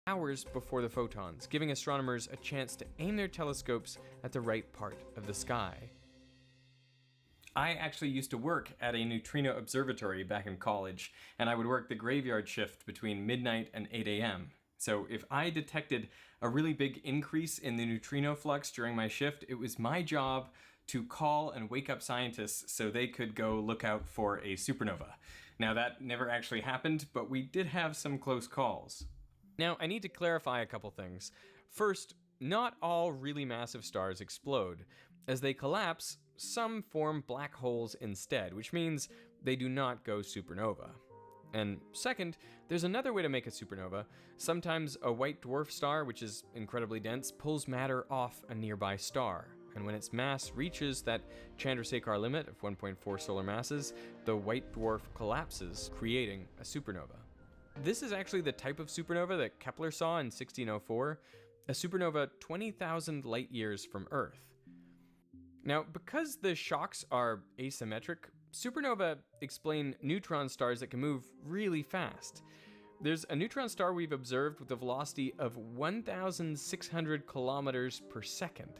hours before the photons, giving astronomers a chance to aim their telescopes at the right part of the sky. I actually used to work at a neutrino observatory back in college, and I would work the graveyard shift between midnight and 8 a.m. So if I detected a really big increase in the neutrino flux during my shift, it was my job to call and wake up scientists so they could go look out for a supernova. Now that never actually happened, but we did have some close calls. Now I need to clarify a couple things. First, not all really massive stars explode. As they collapse, some form black holes instead, which means they do not go supernova. And second, there's another way to make a supernova. Sometimes a white dwarf star, which is incredibly dense, pulls matter off a nearby star. And when its mass reaches that Chandrasekhar limit of 1.4 solar masses, the white dwarf collapses, creating a supernova. This is actually the type of supernova that Kepler saw in 1604, a supernova 20,000 light years from Earth. Now, because the shocks are asymmetric, supernova explain neutron stars that can move really fast. There's a neutron star we've observed with a velocity of 1,600 kilometers per second.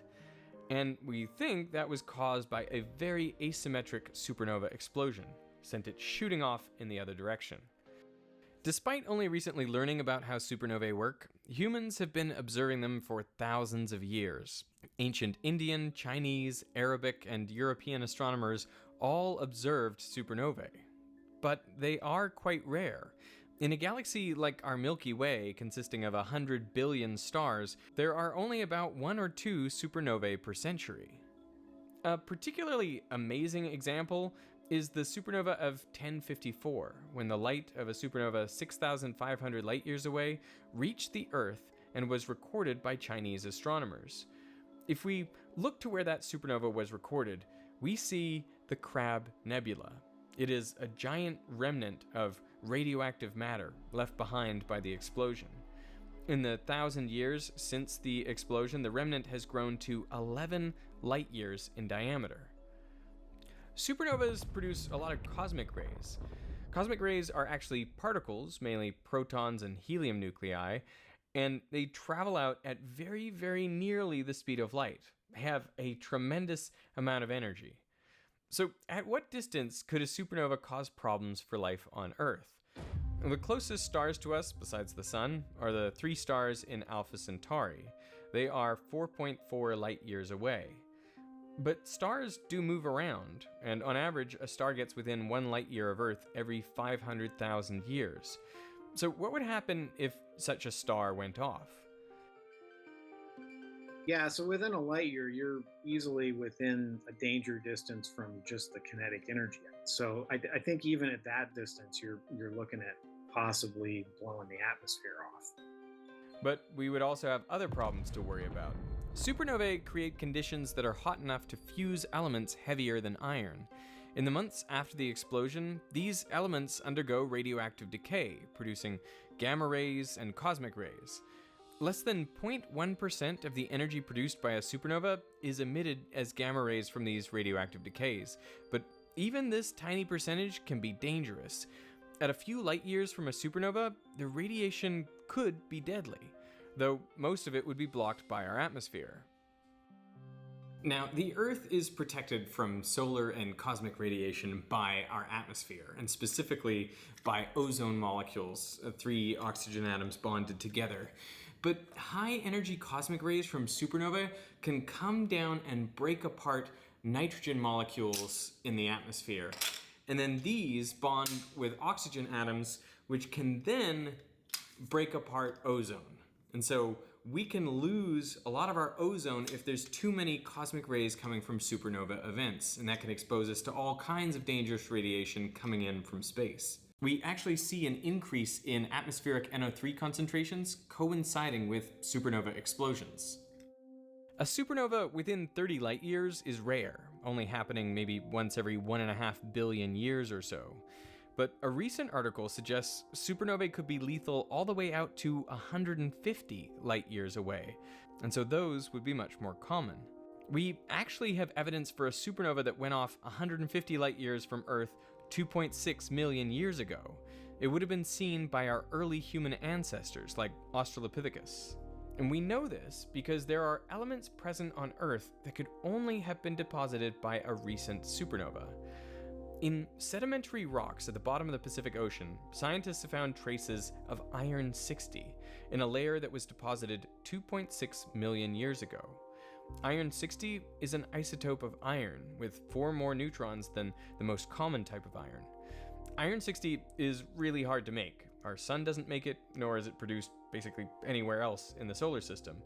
And we think that was caused by a very asymmetric supernova explosion, sent it shooting off in the other direction. Despite only recently learning about how supernovae work, humans have been observing them for thousands of years. Ancient Indian, Chinese, Arabic, and European astronomers all observed supernovae. But they are quite rare. In a galaxy like our Milky Way, consisting of 100 billion stars, there are only about 1 or 2 supernovae per century. A particularly amazing example is the supernova of 1054, when the light of a supernova 6,500 light years away reached the Earth and was recorded by Chinese astronomers. If we look to where that supernova was recorded, we see the Crab Nebula. It is a giant remnant of radioactive matter left behind by the explosion. In the 1,000 years since the explosion, the remnant has grown to 11 light years in diameter. Supernovas produce a lot of cosmic rays. Cosmic rays are actually particles, mainly protons and helium nuclei, and they travel out at very, very nearly the speed of light. They have a tremendous amount of energy. So, at what distance could a supernova cause problems for life on Earth? The closest stars to us, besides the Sun, are the 3 stars in Alpha Centauri. They are 4.4 light years away. But stars do move around, and on average, a star gets within 1 light year of Earth every 500,000 years. So what would happen if such a star went off? Yeah, so within a light year, you're easily within a danger distance from just the kinetic energy. So I think even at that distance, you're looking at possibly blowing the atmosphere off. But we would also have other problems to worry about. Supernovae create conditions that are hot enough to fuse elements heavier than iron. In the months after the explosion, these elements undergo radioactive decay, producing gamma rays and cosmic rays. Less than 0.1% of the energy produced by a supernova is emitted as gamma rays from these radioactive decays, but even this tiny percentage can be dangerous. At a few light years from a supernova, the radiation could be deadly, though most of it would be blocked by our atmosphere. Now, the Earth is protected from solar and cosmic radiation by our atmosphere, and specifically by ozone molecules, 3 oxygen atoms bonded together. But high-energy cosmic rays from supernovae can come down and break apart nitrogen molecules in the atmosphere. And then these bond with oxygen atoms, which can then break apart ozone. And so we can lose a lot of our ozone if there's too many cosmic rays coming from supernova events, and that can expose us to all kinds of dangerous radiation coming in from space. We actually see an increase in atmospheric NO3 concentrations coinciding with supernova explosions. A supernova within 30 light years is rare, only happening maybe once every 1.5 billion years or so. But a recent article suggests supernovae could be lethal all the way out to 150 light years away, and so those would be much more common. We actually have evidence for a supernova that went off 150 light years from Earth 2.6 million years ago. it would have been seen by our early human ancestors like Australopithecus. And we know this because there are elements present on Earth that could only have been deposited by a recent supernova. In sedimentary rocks at the bottom of the Pacific Ocean, scientists have found traces of iron-60 in a layer that was deposited 2.6 million years ago. Iron-60 is an isotope of iron with 4 more neutrons than the most common type of iron. Iron-60 is really hard to make. Our sun doesn't make it, nor is it produced basically anywhere else in the solar system.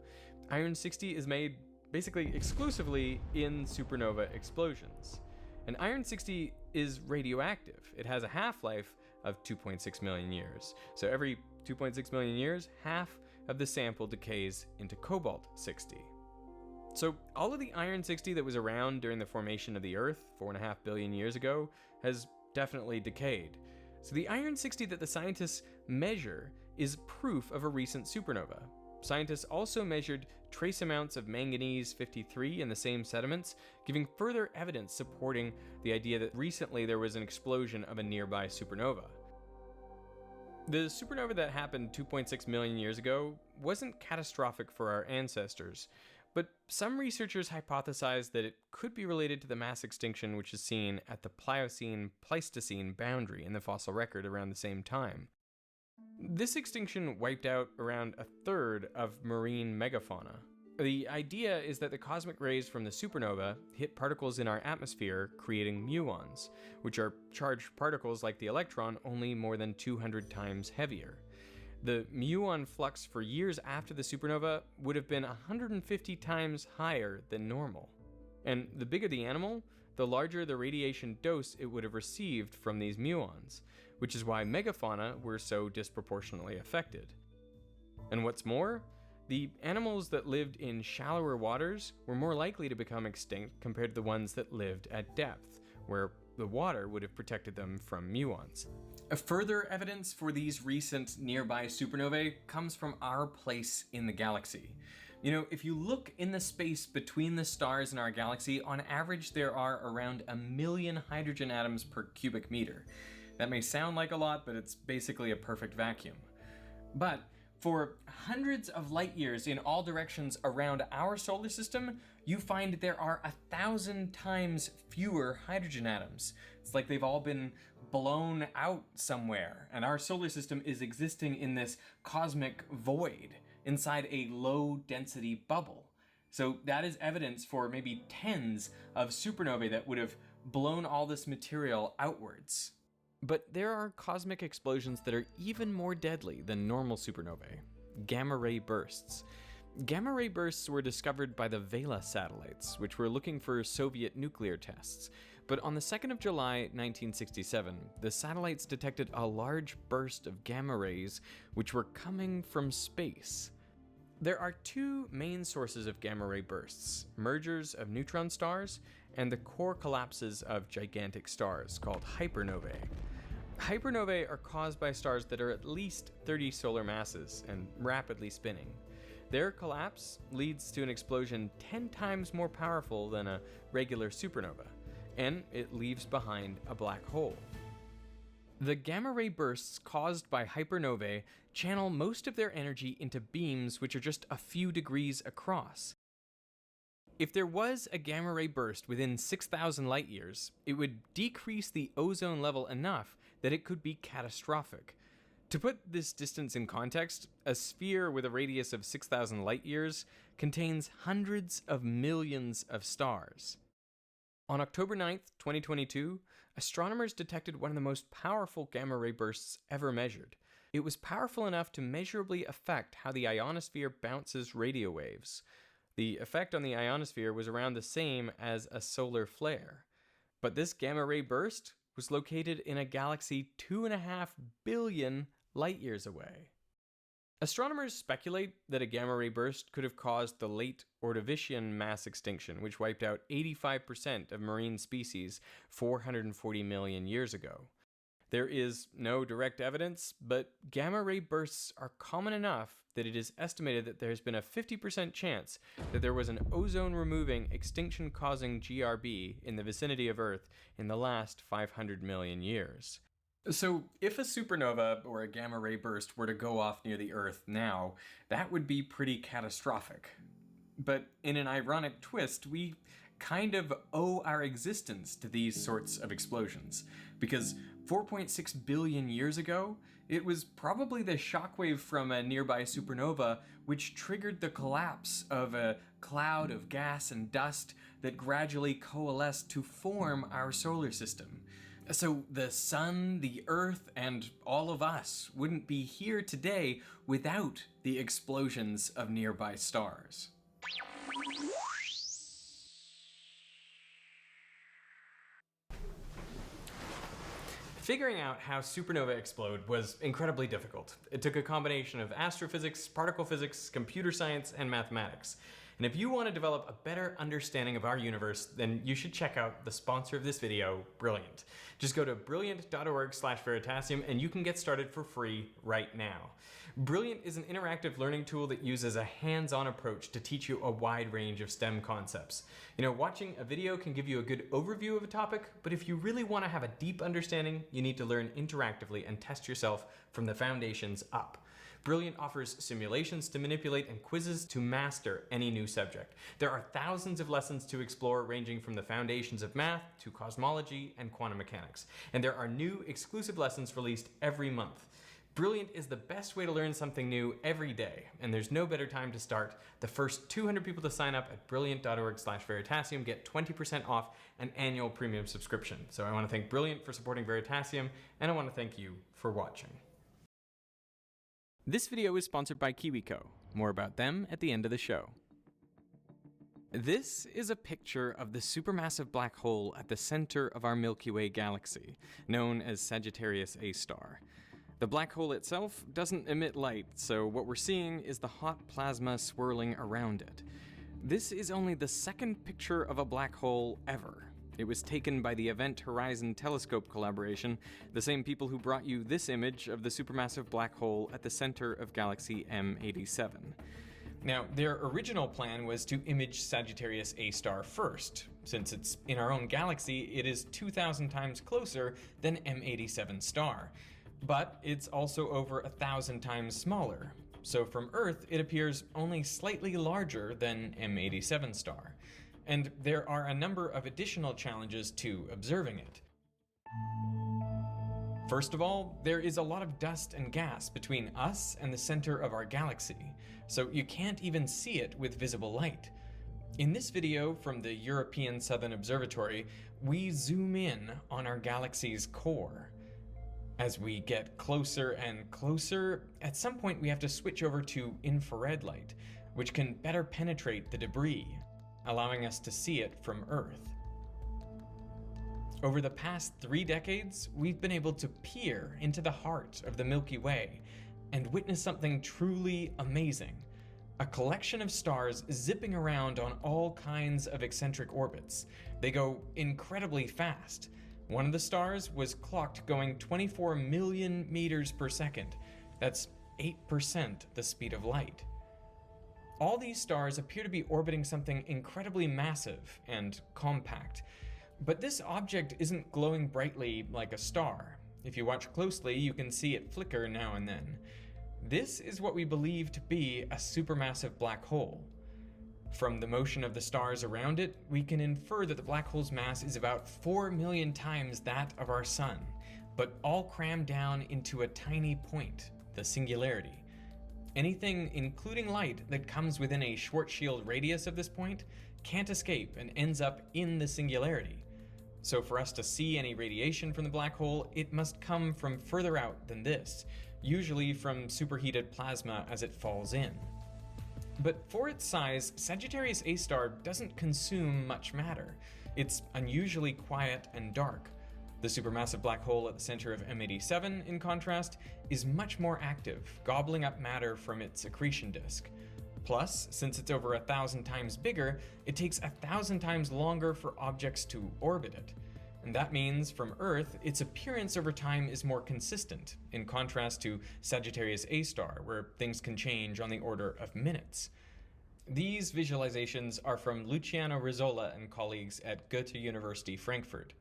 Iron-60 is made basically exclusively in supernova explosions. And iron-60 is radioactive. It has a half-life of 2.6 million years. So every 2.6 million years, half of the sample decays into cobalt-60. So all of the iron-60 that was around during the formation of the Earth 4.5 billion years ago has definitely decayed. So the iron-60 that the scientists measure is proof of a recent supernova. Scientists also measured trace amounts of manganese-53 in the same sediments, giving further evidence supporting the idea that recently there was an explosion of a nearby supernova. The supernova that happened 2.6 million years ago wasn't catastrophic for our ancestors, but some researchers hypothesize that it could be related to the mass extinction which is seen at the Pliocene-Pleistocene boundary in the fossil record around the same time. This extinction wiped out around a third of marine megafauna. The idea is that the cosmic rays from the supernova hit particles in our atmosphere, creating muons, which are charged particles like the electron, only more than 200 times heavier. The muon flux for years after the supernova would have been 150 times higher than normal. And the bigger the animal, the larger the radiation dose it would have received from these muons, which is why megafauna were so disproportionately affected. And what's more, the animals that lived in shallower waters were more likely to become extinct compared to the ones that lived at depth, where the water would have protected them from muons. A further evidence for these recent nearby supernovae comes from our place in the galaxy. You know, if you look in the space between the stars in our galaxy, on average there are around 1 million hydrogen atoms per cubic meter. That may sound like a lot, but it's basically a perfect vacuum. But for hundreds of light years in all directions around our solar system, you find there are 1,000 times fewer hydrogen atoms. It's like they've all been blown out somewhere, and our solar system is existing in this cosmic void inside a low density bubble. So that is evidence for maybe tens of supernovae that would have blown all this material outwards. But there are cosmic explosions that are even more deadly than normal supernovae: gamma-ray bursts. Gamma-ray bursts were discovered by the Vela satellites, which were looking for Soviet nuclear tests. But on the 2nd of July, 1967, the satellites detected a large burst of gamma rays which were coming from space. There are 2 main sources of gamma-ray bursts: mergers of neutron stars and the core collapses of gigantic stars called hypernovae. Hypernovae are caused by stars that are at least 30 solar masses and rapidly spinning. Their collapse leads to an explosion 10 times more powerful than a regular supernova, and it leaves behind a black hole. The gamma-ray bursts caused by hypernovae channel most of their energy into beams which are just a few degrees across. If there was a gamma-ray burst within 6,000 light years, it would decrease the ozone level enough that it could be catastrophic. To put this distance in context, a sphere with a radius of 6,000 light years contains hundreds of millions of stars. On October 9th, 2022, astronomers detected one of the most powerful gamma-ray bursts ever measured. It was powerful enough to measurably affect how the ionosphere bounces radio waves. The effect on the ionosphere was around the same as a solar flare. But this gamma-ray burst was located in a galaxy 2.5 billion light-years away. Astronomers speculate that a gamma-ray burst could have caused the late Ordovician mass extinction, which wiped out 85% of marine species 440 million years ago. There is no direct evidence, but gamma-ray bursts are common enough that it is estimated that there's been a 50% chance that there was an ozone-removing, extinction-causing GRB in the vicinity of Earth in the last 500 million years. So, if a supernova or a gamma ray burst were to go off near the Earth now, that would be pretty catastrophic. But in an ironic twist, we kind of owe our existence to these sorts of explosions. Because 4.6 billion years ago, it was probably the shockwave from a nearby supernova which triggered the collapse of a cloud of gas and dust that gradually coalesced to form our solar system. So the sun, the earth, and all of us wouldn't be here today without the explosions of nearby stars. Figuring out how supernovae explode was incredibly difficult. It took a combination of astrophysics, particle physics, computer science, and mathematics. And if you want to develop a better understanding of our universe, then you should check out the sponsor of this video, Brilliant. Just go to brilliant.org/veritasium and you can get started for free right now. Brilliant is an interactive learning tool that uses a hands-on approach to teach you a wide range of STEM concepts. You know, watching a video can give you a good overview of a topic, but if you really want to have a deep understanding, you need to learn interactively and test yourself from the foundations up. Brilliant offers simulations to manipulate and quizzes to master any new subject. There are thousands of lessons to explore, ranging from the foundations of math to cosmology and quantum mechanics. And there are new exclusive lessons released every month. Brilliant is the best way to learn something new every day, and there's no better time to start. The first 200 people to sign up at brilliant.org/veritasium get 20% off an annual premium subscription. So I want to thank Brilliant for supporting Veritasium, and I want to thank you for watching. This video is sponsored by KiwiCo. More about them at the end of the show. This is a picture of the supermassive black hole at the center of our Milky Way galaxy, known as Sagittarius A star. The black hole itself doesn't emit light, so what we're seeing is the hot plasma swirling around it. This is only the second picture of a black hole ever. It was taken by the Event Horizon Telescope collaboration, the same people who brought you this image of the supermassive black hole at the center of galaxy M87. Now, their original plan was to image Sagittarius A star first. Since it's in our own galaxy, it is 2,000 times closer than M87 star. But it's also over 1,000 times smaller. So from Earth, it appears only slightly larger than M87 star. And there are a number of additional challenges to observing it. First of all, there is a lot of dust and gas between us and the center of our galaxy, so you can't even see it with visible light. In this video from the European Southern Observatory, we zoom in on our galaxy's core. As we get closer and closer, at some point we have to switch over to infrared light, which can better penetrate the debris, allowing us to see it from Earth. Over the past 3 decades, we've been able to peer into the heart of the Milky Way and witness something truly amazing. A collection of stars zipping around on all kinds of eccentric orbits. They go incredibly fast. One of the stars was clocked going 24 million meters per second. That's 8% the speed of light. All these stars appear to be orbiting something incredibly massive and compact. But this object isn't glowing brightly like a star. If you watch closely, you can see it flicker now and then. This is what we believe to be a supermassive black hole. From the motion of the stars around it, we can infer that the black hole's mass is about 4 million times that of our sun, but all crammed down into a tiny point, the singularity. Anything, including light, that comes within a Schwarzschild radius of this point can't escape and ends up in the singularity. So for us to see any radiation from the black hole, it must come from further out than this, usually from superheated plasma as it falls in. But for its size, Sagittarius A star doesn't consume much matter. It's unusually quiet and dark. The supermassive black hole at the center of M87, in contrast, is much more active, gobbling up matter from its accretion disk. Plus, since it's over 1,000 times bigger, it takes 1,000 times longer for objects to orbit it. And that means, from Earth, its appearance over time is more consistent, in contrast to Sagittarius A star, where things can change on the order of minutes. These visualizations are from Luciano Rizzola and colleagues at Goethe University Frankfurt.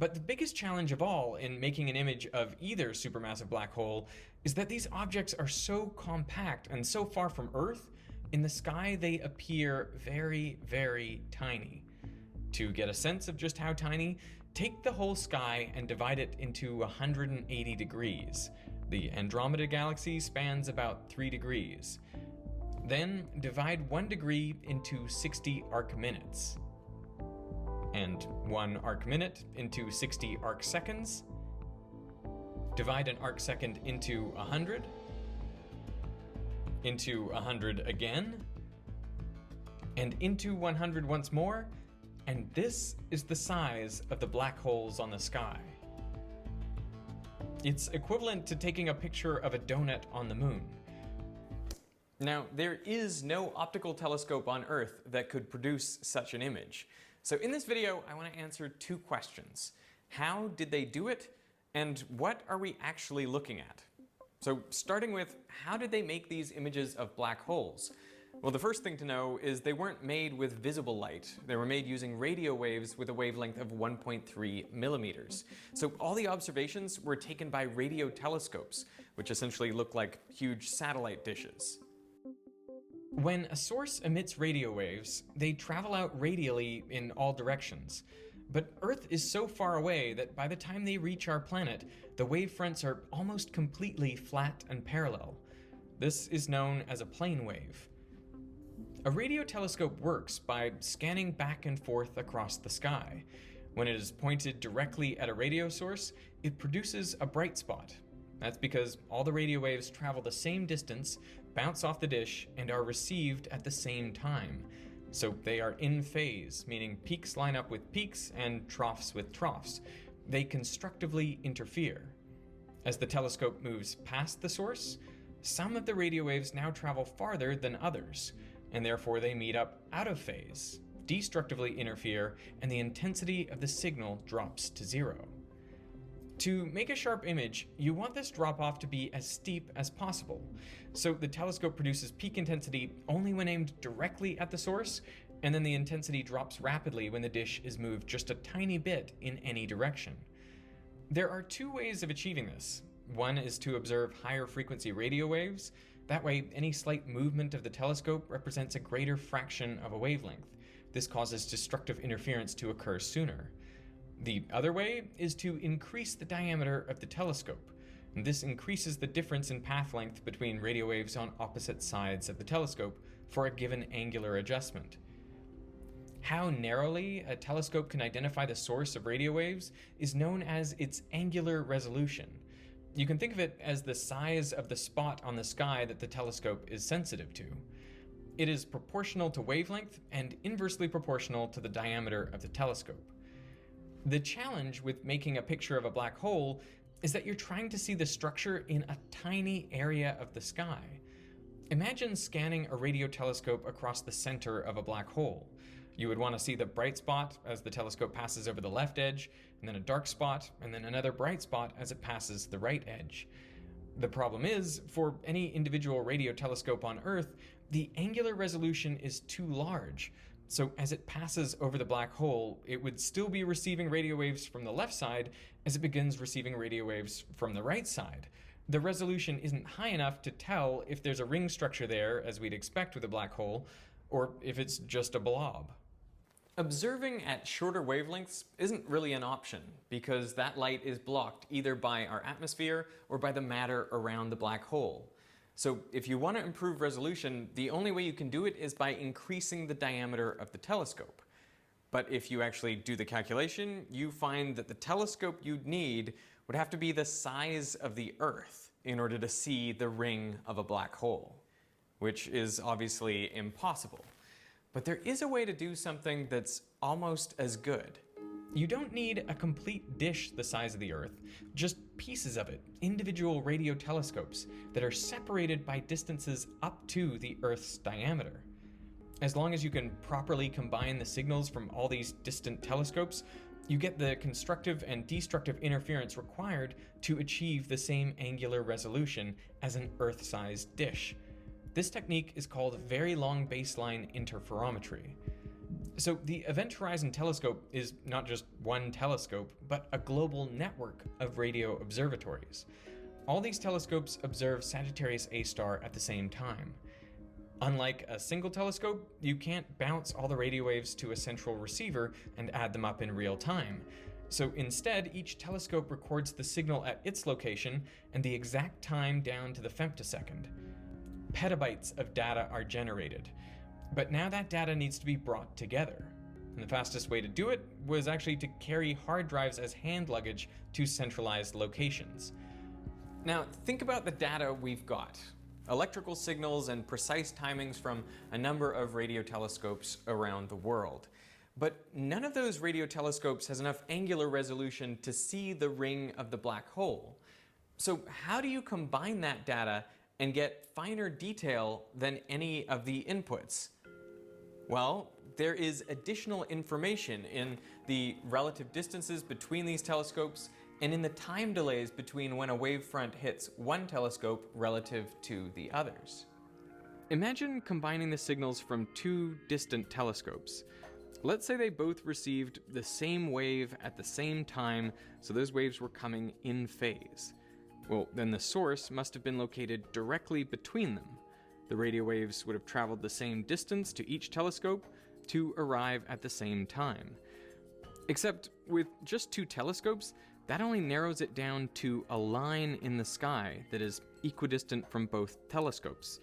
But the biggest challenge of all in making an image of either supermassive black hole is that these objects are so compact and so far from Earth, in the sky they appear very, very tiny. To get a sense of just how tiny, take the whole sky and divide it into 180 degrees. The Andromeda galaxy spans about 3 degrees. Then divide 1 degree into 60 arc minutes. And 1 arc minute into 60 arc seconds. Divide an arc second into 100. Into 100 again. And into 100 once more. And this is the size of the black holes on the sky. It's equivalent to taking a picture of a donut on the moon. Now, there is no optical telescope on Earth that could produce such an image. So in this video, I want to answer 2 questions. How did they do it? And what are we actually looking at? So starting with, how did they make these images of black holes? Well, the first thing to know is they weren't made with visible light. They were made using radio waves with a wavelength of 1.3 millimeters. So all the observations were taken by radio telescopes, which essentially look like huge satellite dishes. When a source emits radio waves, they travel out radially in all directions. But Earth is so far away that by the time they reach our planet, the wave fronts are almost completely flat and parallel. This is known as a plane wave. A radio telescope works by scanning back and forth across the sky. When it is pointed directly at a radio source, it produces a bright spot. That's because all the radio waves travel the same distance, bounce off the dish, and are received at the same time. So they are in phase, meaning peaks line up with peaks and troughs with troughs. They constructively interfere. As the telescope moves past the source, some of the radio waves now travel farther than others, and therefore they meet up out of phase, destructively interfere, and the intensity of the signal drops to 0. To make a sharp image, you want this drop-off to be as steep as possible. So the telescope produces peak intensity only when aimed directly at the source, and then the intensity drops rapidly when the dish is moved just a tiny bit in any direction. There are 2 ways of achieving this. One is to observe higher frequency radio waves. That way, any slight movement of the telescope represents a greater fraction of a wavelength. This causes destructive interference to occur sooner. The other way is to increase the diameter of the telescope. And this increases the difference in path length between radio waves on opposite sides of the telescope for a given angular adjustment. How narrowly a telescope can identify the source of radio waves is known as its angular resolution. You can think of it as the size of the spot on the sky that the telescope is sensitive to. It is proportional to wavelength and inversely proportional to the diameter of the telescope. The challenge with making a picture of a black hole is that you're trying to see the structure in a tiny area of the sky. Imagine scanning a radio telescope across the center of a black hole. You would want to see the bright spot as the telescope passes over the left edge, and then a dark spot, and then another bright spot as it passes the right edge. The problem is, for any individual radio telescope on Earth, the angular resolution is too large. So as it passes over the black hole, it would still be receiving radio waves from the left side as it begins receiving radio waves from the right side. The resolution isn't high enough to tell if there's a ring structure there, as we'd expect with a black hole, or if it's just a blob. Observing at shorter wavelengths isn't really an option, because that light is blocked either by our atmosphere or by the matter around the black hole. So if you want to improve resolution, the only way you can do it is by increasing the diameter of the telescope. But if you actually do the calculation, you find that the telescope you'd need would have to be the size of the Earth in order to see the ring of a black hole, which is obviously impossible. But there is a way to do something that's almost as good. You don't need a complete dish the size of the Earth, just pieces of it, individual radio telescopes that are separated by distances up to the Earth's diameter. As long as you can properly combine the signals from all these distant telescopes, you get the constructive and destructive interference required to achieve the same angular resolution as an Earth-sized dish. This technique is called very long baseline interferometry. So the Event Horizon Telescope is not just one telescope, but a global network of radio observatories. All these telescopes observe Sagittarius A star at the same time. Unlike a single telescope, you can't bounce all the radio waves to a central receiver and add them up in real time. So instead, each telescope records the signal at its location and the exact time down to the femtosecond. Petabytes of data are generated. But now that data needs to be brought together. And the fastest way to do it was actually to carry hard drives as hand luggage to centralized locations. Now, think about the data we've got. Electrical signals and precise timings from a number of radio telescopes around the world. But none of those radio telescopes has enough angular resolution to see the ring of the black hole. So how do you combine that data and get finer detail than any of the inputs? Well, there is additional information in the relative distances between these telescopes and in the time delays between when a wavefront hits one telescope relative to the others. Imagine combining the signals from two distant telescopes. Let's say they both received the same wave at the same time, so those waves were coming in phase. Well, then the source must have been located directly between them. The radio waves would have traveled the same distance to each telescope to arrive at the same time. Except with just two telescopes, that only narrows it down to a line in the sky that is equidistant from both telescopes.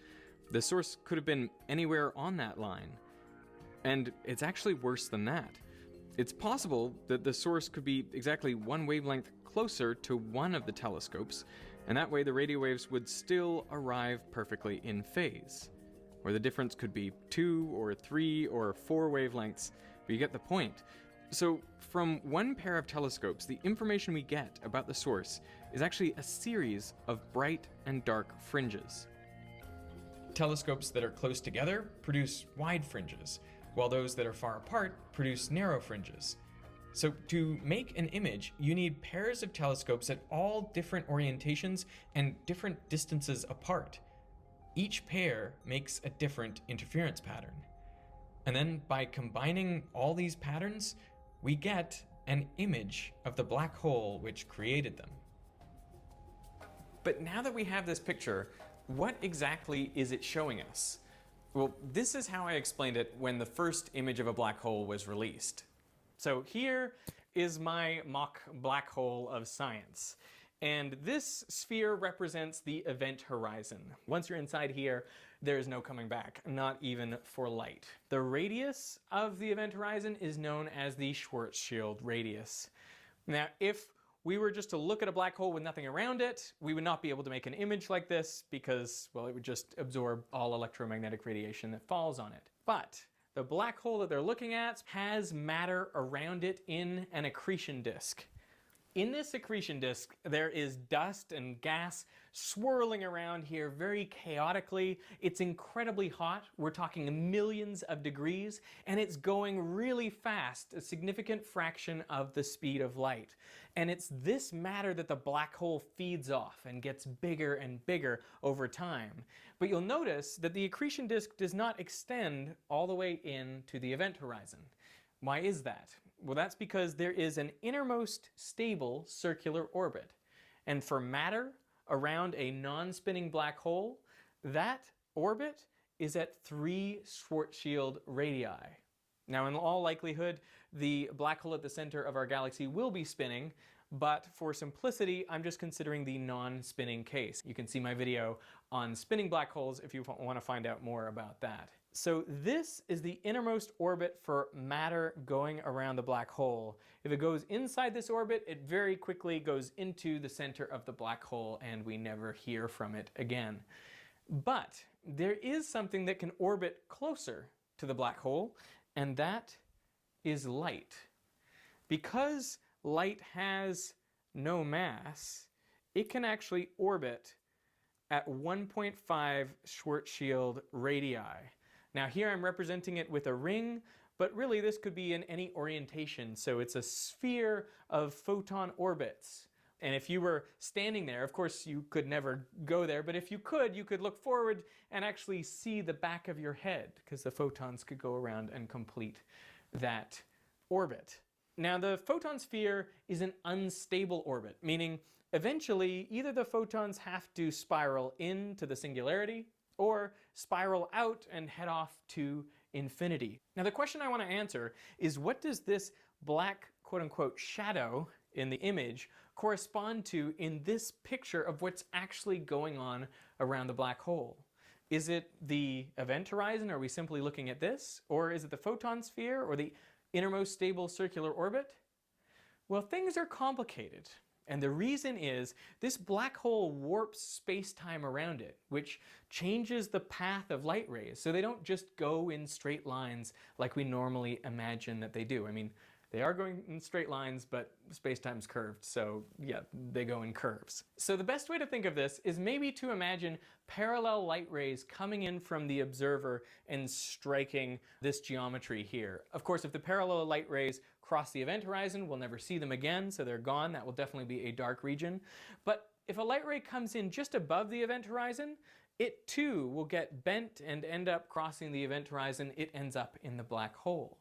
The source could have been anywhere on that line. And it's actually worse than that. It's possible that the source could be exactly one wavelength closer to one of the telescopes, and that way the radio waves would still arrive perfectly in phase. Or the difference could be 2 or 3 or 4 wavelengths, but you get the point. So from one pair of telescopes, the information we get about the source is actually a series of bright and dark fringes. Telescopes that are close together produce wide fringes, while those that are far apart produce narrow fringes. So to make an image, you need pairs of telescopes at all different orientations and different distances apart. Each pair makes a different interference pattern. And then by combining all these patterns, we get an image of the black hole which created them. But now that we have this picture, what exactly is it showing us? Well, this is how I explained it when the first image of a black hole was released. So here is my mock black hole of science. And this sphere represents the event horizon. Once you're inside here, there is no coming back, not even for light. The radius of the event horizon is known as the Schwarzschild radius. Now, if we were just to look at a black hole with nothing around it, we would not be able to make an image like this because, well, it would just absorb all electromagnetic radiation that falls on it. But the black hole that they're looking at has matter around it in an accretion disk. In this accretion disk, there is dust and gas swirling around here very chaotically. It's incredibly hot. We're talking millions of degrees, and it's going really fast, a significant fraction of the speed of light. And it's this matter that the black hole feeds off and gets bigger and bigger over time. But you'll notice that the accretion disk does not extend all the way into the event horizon. Why is that? Well, that's because there is an innermost stable circular orbit. And for matter around a non-spinning black hole, that orbit is at 3 Schwarzschild radii. Now, in all likelihood, the black hole at the center of our galaxy will be spinning, but for simplicity, I'm just considering the non-spinning case. You can see my video on spinning black holes if you want to find out more about that. So this is the innermost orbit for matter going around the black hole. If it goes inside this orbit, it very quickly goes into the center of the black hole and we never hear from it again. But there is something that can orbit closer to the black hole, and that is light. Because light has no mass, it can actually orbit at 1.5 Schwarzschild radii. Now here I'm representing it with a ring, but really this could be in any orientation. So it's a sphere of photon orbits. And if you were standing there, of course you could never go there, but if you could look forward and actually see the back of your head because the photons could go around and complete that orbit. Now, the photon sphere is an unstable orbit, meaning eventually either the photons have to spiral into the singularity or spiral out and head off to infinity. Now, the question I want to answer is, what does this black quote-unquote shadow in the image correspond to in this picture of what's actually going on around the black hole? Is it the event horizon? Are we simply looking at this? Or is it the photon sphere or the innermost stable circular orbit? Well, things are complicated. And the reason is this black hole warps space-time around it, which changes the path of light rays. So they don't just go in straight lines like we normally imagine that they do. I mean, they are going in straight lines, but space-time's curved, so yeah, they go in curves. So the best way to think of this is maybe to imagine parallel light rays coming in from the observer and striking this geometry here. Of course, if the parallel light rays cross the event horizon, we'll never see them again, so they're gone. That will definitely be a dark region. But if a light ray comes in just above the event horizon, it too will get bent and end up crossing the event horizon. It ends up in the black hole.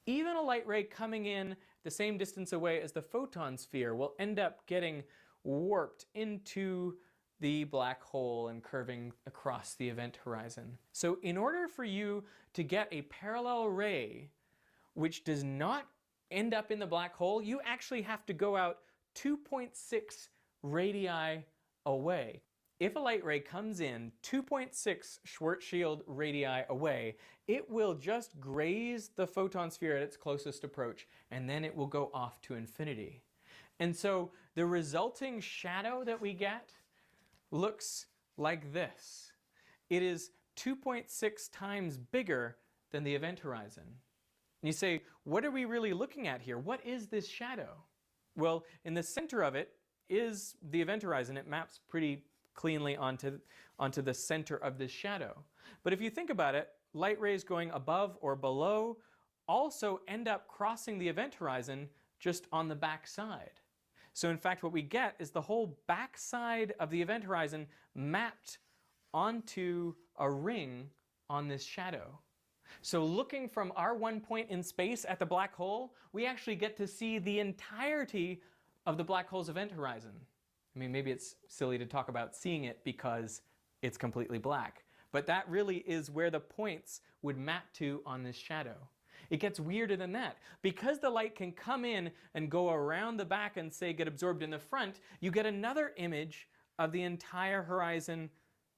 Even a light ray coming in the same distance away as the photon sphere will end up getting warped into the black hole and curving across the event horizon. So in order for you to get a parallel ray which does not end up in the black hole, you actually have to go out 2.6 radii away. If a light ray comes in 2.6 Schwarzschild radii away, it will just graze the photon sphere at its closest approach, and then it will go off to infinity. And so the resulting shadow that we get looks like this. It is 2.6 times bigger than the event horizon. And you say, what are we really looking at here? What is this shadow? Well, in the center of it is the event horizon. It maps pretty cleanly onto the center of this shadow. But if you think about it, light rays going above or below also end up crossing the event horizon just on the back side. So in fact, what we get is the whole back side of the event horizon mapped onto a ring on this shadow. So looking from our one point in space at the black hole, we actually get to see the entirety of the black hole's event horizon. I mean, maybe it's silly to talk about seeing it because it's completely black, but that really is where the points would map to on this shadow. It gets weirder than that. Because the light can come in and go around the back and say get absorbed in the front, you get another image of the entire horizon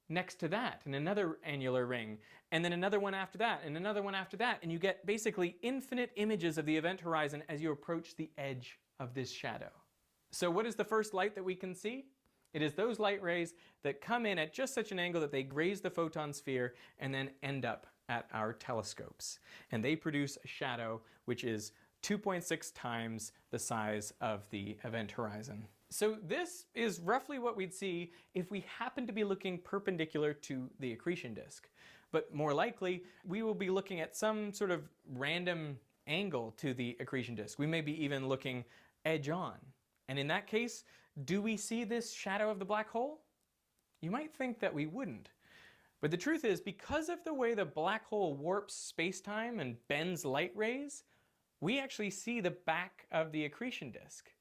next to that, and another annular ring, and then another one after that, and another one after that, and you get basically infinite images of the event horizon as you approach the edge of this shadow. So what is the first light that we can see? It is those light rays that come in at just such an angle that they graze the photon sphere and then end up at our telescopes. And they produce a shadow which is 2.6 times the size of the event horizon. So this is roughly what we'd see if we happen to be looking perpendicular to the accretion disk. But more likely, we will be looking at some sort of random angle to the accretion disk. We may be even looking edge on. And in that case, do we see this shadow of the black hole? You might think that we wouldn't. But the truth is, because of the way the black hole warps space-time and bends light rays, we actually see the back of the accretion disk.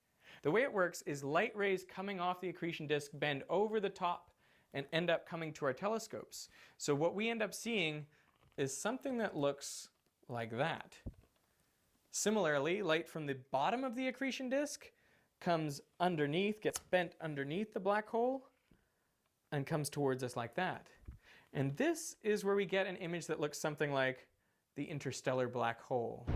The way it works is light rays coming off the accretion disk bend over the top and end up coming to our telescopes. So what we end up seeing is something that looks like that. Similarly, light from the bottom of the accretion disk comes underneath, gets bent underneath the black hole, and comes towards us like that. And this is where we get an image that looks something like the interstellar black hole.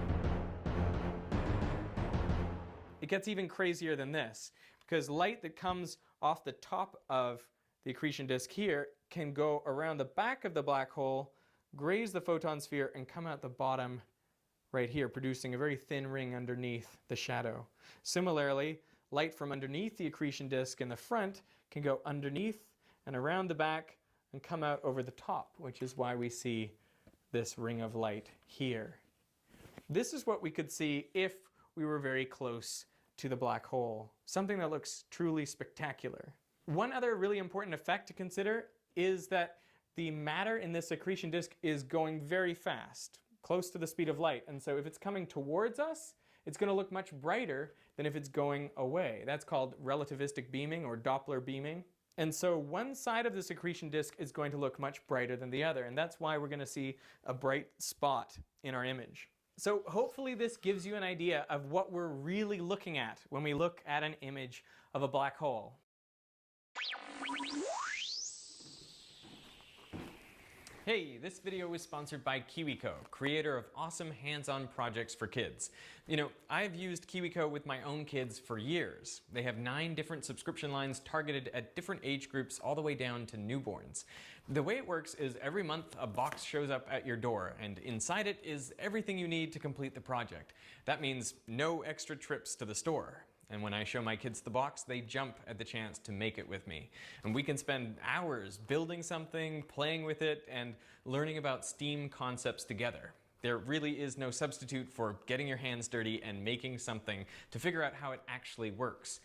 It gets even crazier than this, because light that comes off the top of the accretion disk here can go around the back of the black hole, graze the photon sphere, and come out the bottom right here, producing a very thin ring underneath the shadow. Similarly, light from underneath the accretion disk in the front can go underneath and around the back and come out over the top, which is why we see this ring of light here. This is what we could see if we were very close to the black hole, something that looks truly spectacular. One other really important effect to consider is that the matter in this accretion disk is going very fast. close to the speed of light. And so if it's coming towards us, it's going to look much brighter than if it's going away. That's called relativistic beaming or Doppler beaming. And so one side of the accretion disk is going to look much brighter than the other, and that's why we're going to see a bright spot in our image. So hopefully this gives you an idea of what we're really looking at when we look at an image of a black hole. Hey, this video is sponsored by KiwiCo, creator of awesome hands-on projects for kids. You know, I've used KiwiCo with my own kids for years. They have 9 different subscription lines targeted at different age groups all the way down to newborns. The way it works is every month a box shows up at your door, and inside it is everything you need to complete the project. That means no extra trips to the store. And when I show my kids the box, they jump at the chance to make it with me. And we can spend hours building something, playing with it, and learning about STEAM concepts together. There really is no substitute for getting your hands dirty and making something to figure out how it actually works.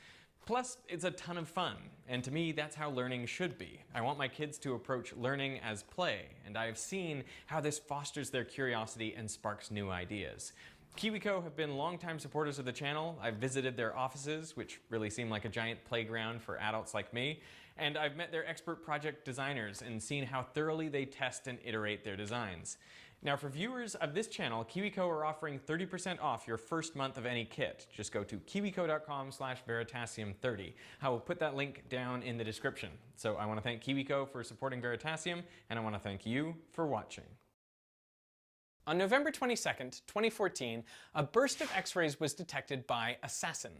Plus, it's a ton of fun, and to me, that's how learning should be. I want my kids to approach learning as play, and I've seen how this fosters their curiosity and sparks new ideas. KiwiCo have been longtime supporters of the channel. I've visited their offices, which really seem like a giant playground for adults like me, and I've met their expert project designers and seen how thoroughly they test and iterate their designs. Now, for viewers of this channel, KiwiCo are offering 30% off your first month of any kit. Just go to kiwico.com/veritasium30. I will put that link down in the description. So I want to thank KiwiCo for supporting Veritasium, and I want to thank you for watching. On November 22nd, 2014, a burst of X-rays was detected by ASSASSIN.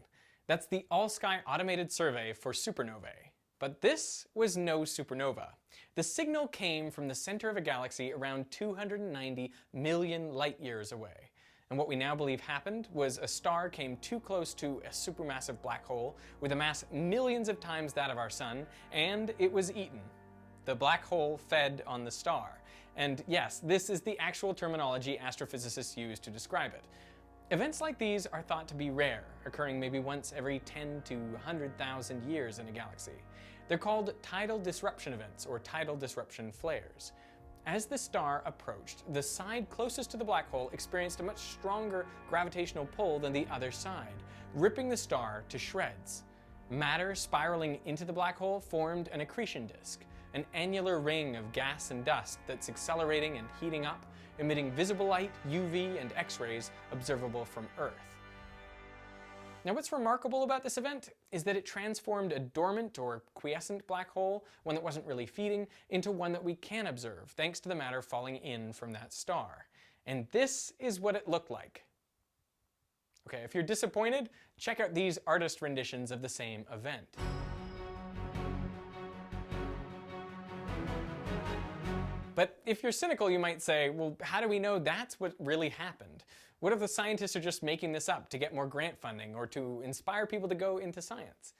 That's the all-sky automated survey for supernovae. But this was no supernova. The signal came from the center of a galaxy around 290 million light-years away. And what we now believe happened was a star came too close to a supermassive black hole with a mass millions of times that of our sun, and it was eaten. The black hole fed on the star. And yes, this is the actual terminology astrophysicists use to describe it. Events like these are thought to be rare, occurring maybe once every 10 to 100,000 years in a galaxy. They're called tidal disruption events, or tidal disruption flares. As the star approached, the side closest to the black hole experienced a much stronger gravitational pull than the other side, ripping the star to shreds. Matter spiraling into the black hole formed an accretion disk, an annular ring of gas and dust that's accelerating and heating up, emitting visible light, UV, and X-rays observable from Earth. Now, what's remarkable about this event is that it transformed a dormant or quiescent black hole, one that wasn't really feeding, into one that we can observe, thanks to the matter falling in from that star. And this is what it looked like. Okay, if you're disappointed, check out these artist renditions of the same event. But if you're cynical, you might say, well, how do we know that's what really happened? What if the scientists are just making this up to get more grant funding or to inspire people to go into science?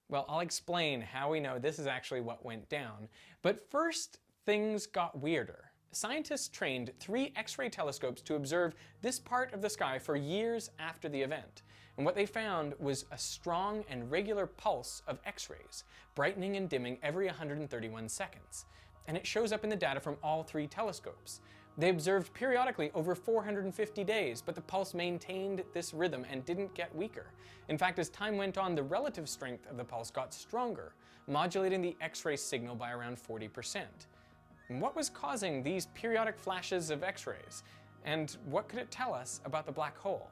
Well, I'll explain how we know this is actually what went down. But first, things got weirder. Scientists trained 3 X-ray telescopes to observe this part of the sky for years after the event. And what they found was a strong and regular pulse of X-rays, brightening and dimming every 131 seconds. And it shows up in the data from all 3 telescopes. They observed periodically over 450 days, but the pulse maintained this rhythm and didn't get weaker. In fact, as time went on, the relative strength of the pulse got stronger, modulating the X-ray signal by around 40%. And what was causing these periodic flashes of X-rays? And what could it tell us about the black hole?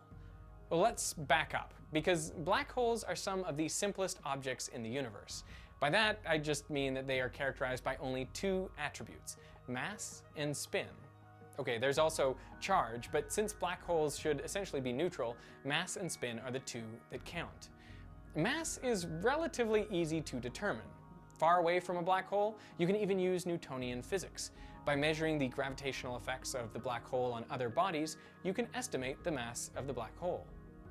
Well, let's back up, because black holes are some of the simplest objects in the universe. By that, I just mean that they are characterized by only 2 attributes, mass and spin. Okay, there's also charge, but since black holes should essentially be neutral, mass and spin are the 2 that count. Mass is relatively easy to determine. Far away from a black hole, you can even use Newtonian physics. By measuring the gravitational effects of the black hole on other bodies, you can estimate the mass of the black hole.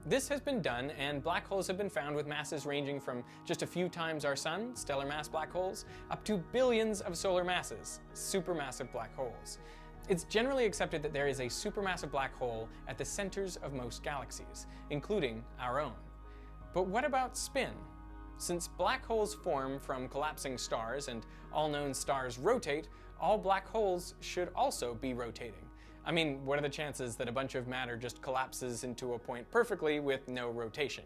This has been done, and black holes have been found with masses ranging from just a few times our sun, stellar mass black holes, up to billions of solar masses, supermassive black holes. It's generally accepted that there is a supermassive black hole at the centers of most galaxies, including our own. But what about spin? Since black holes form from collapsing stars and all known stars rotate, all black holes should also be rotating. I mean, what are the chances that a bunch of matter just collapses into a point perfectly with no rotation?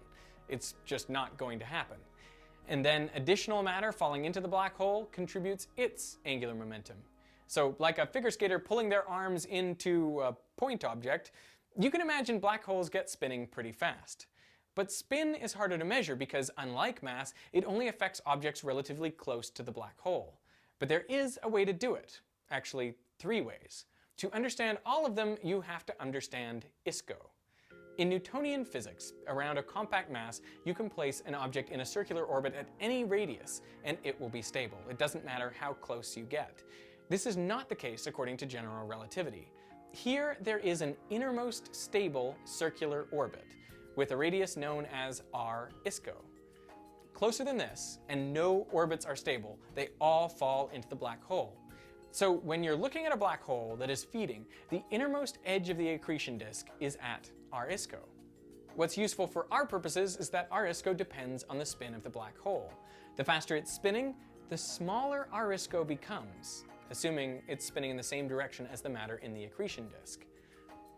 It's just not going to happen. And then additional matter falling into the black hole contributes its angular momentum. So like a figure skater pulling their arms into a point object, you can imagine black holes get spinning pretty fast. But spin is harder to measure because, unlike mass, it only affects objects relatively close to the black hole. But there is a way to do it. Actually, 3 ways. To understand all of them, you have to understand ISCO. In Newtonian physics, around a compact mass, you can place an object in a circular orbit at any radius, and it will be stable. It doesn't matter how close you get. This is not the case according to general relativity. Here, there is an innermost stable circular orbit, with a radius known as r ISCO. Closer than this, and no orbits are stable, they all fall into the black hole. So when you're looking at a black hole that is feeding, the innermost edge of the accretion disk is at r ISCO. What's useful for our purposes is that r ISCO depends on the spin of the black hole. The faster it's spinning, the smaller r ISCO becomes, assuming it's spinning in the same direction as the matter in the accretion disk.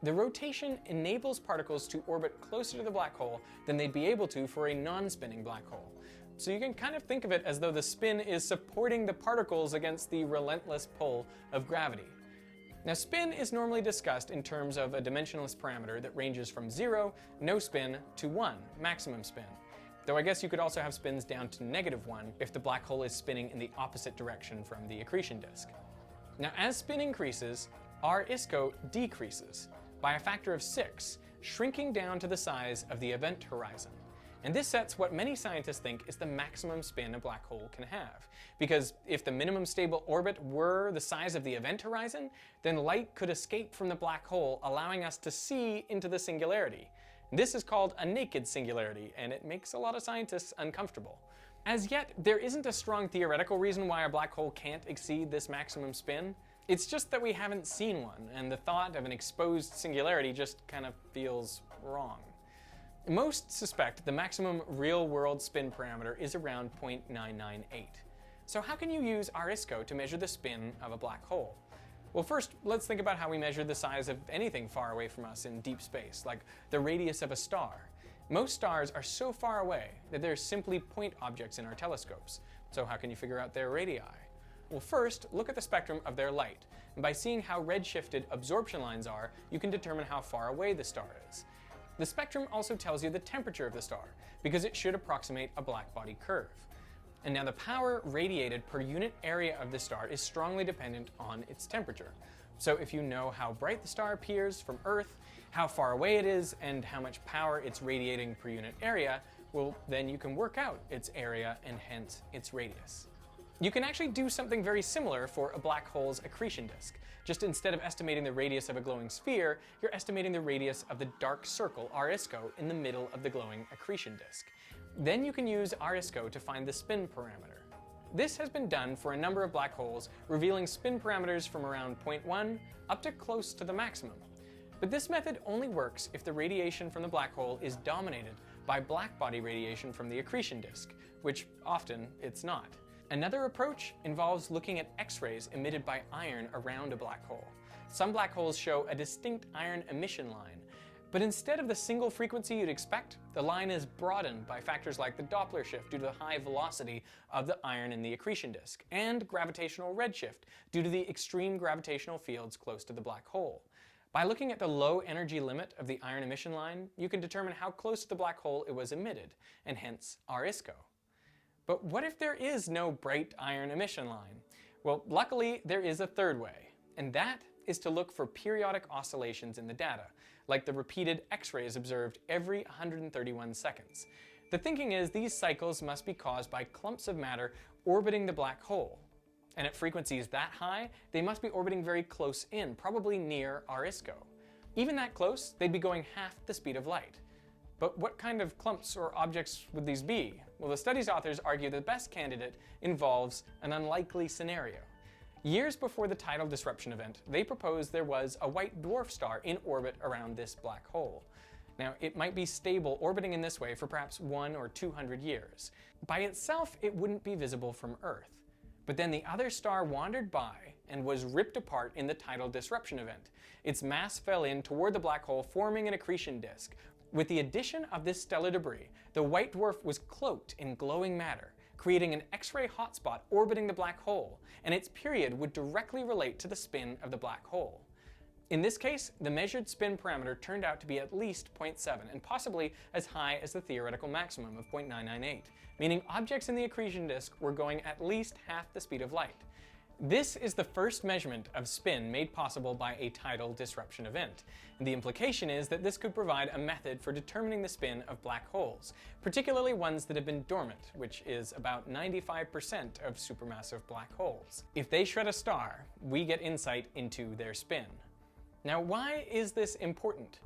The rotation enables particles to orbit closer to the black hole than they'd be able to for a non-spinning black hole. So you can kind of think of it as though the spin is supporting the particles against the relentless pull of gravity. Now, spin is normally discussed in terms of a dimensionless parameter that ranges from 0, no spin, to 1, maximum spin. Though I guess you could also have spins down to -1 if the black hole is spinning in the opposite direction from the accretion disk. Now, as spin increases, r ISCO decreases by a factor of 6, shrinking down to the size of the event horizon. And this sets what many scientists think is the maximum spin a black hole can have. Because if the minimum stable orbit were the size of the event horizon, then light could escape from the black hole, allowing us to see into the singularity. This is called a naked singularity, and it makes a lot of scientists uncomfortable. As yet, there isn't a strong theoretical reason why a black hole can't exceed this maximum spin. It's just that we haven't seen one, and the thought of an exposed singularity just kind of feels wrong. Most suspect the maximum real-world spin parameter is around 0.998. So how can you use r ISCO to measure the spin of a black hole? Well, first, let's think about how we measure the size of anything far away from us in deep space, like the radius of a star. Most stars are so far away that they're simply point objects in our telescopes. So how can you figure out their radii? Well, first, look at the spectrum of their light, and by seeing how redshifted absorption lines are, you can determine how far away the star is. The spectrum also tells you the temperature of the star, because it should approximate a black-body curve. And now the power radiated per unit area of the star is strongly dependent on its temperature. So if you know how bright the star appears from Earth, how far away it is, and how much power it's radiating per unit area, well, then you can work out its area and hence its radius. You can actually do something very similar for a black hole's accretion disk. Just instead of estimating the radius of a glowing sphere, you're estimating the radius of the dark circle r ISCO in the middle of the glowing accretion disk. Then you can use r ISCO to find the spin parameter. This has been done for a number of black holes, revealing spin parameters from around 0.1 up to close to the maximum. But this method only works if the radiation from the black hole is dominated by black-body radiation from the accretion disk, which often it's not. Another approach involves looking at X-rays emitted by iron around a black hole. Some black holes show a distinct iron emission line, but instead of the single frequency you'd expect, the line is broadened by factors like the Doppler shift due to the high velocity of the iron in the accretion disk, and gravitational redshift due to the extreme gravitational fields close to the black hole. By looking at the low energy limit of the iron emission line, you can determine how close to the black hole it was emitted, and hence r ISCO. But what if there is no bright iron emission line? Well, luckily there is a third way, and that is to look for periodic oscillations in the data, like the repeated X-rays observed every 131 seconds. The thinking is these cycles must be caused by clumps of matter orbiting the black hole. And at frequencies that high, they must be orbiting very close in, probably near r ISCO. Even that close, they'd be going half the speed of light. But what kind of clumps or objects would these be? Well, the study's authors argue the best candidate involves an unlikely scenario. Years before the tidal disruption event, they proposed there was a white dwarf star in orbit around this black hole. Now, it might be stable orbiting in this way for perhaps 100 or 200 years. By itself, it wouldn't be visible from Earth. But then the other star wandered by and was ripped apart in the tidal disruption event. Its mass fell in toward the black hole, forming an accretion disk. With the addition of this stellar debris, the white dwarf was cloaked in glowing matter, creating an X-ray hotspot orbiting the black hole, and its period would directly relate to the spin of the black hole. In this case, the measured spin parameter turned out to be at least 0.7, and possibly as high as the theoretical maximum of 0.998, meaning objects in the accretion disk were going at least half the speed of light. This is the first measurement of spin made possible by a tidal disruption event. And the implication is that this could provide a method for determining the spin of black holes, particularly ones that have been dormant, which is about 95% of supermassive black holes. If they shred a star, we get insight into their spin. Now, why is this important?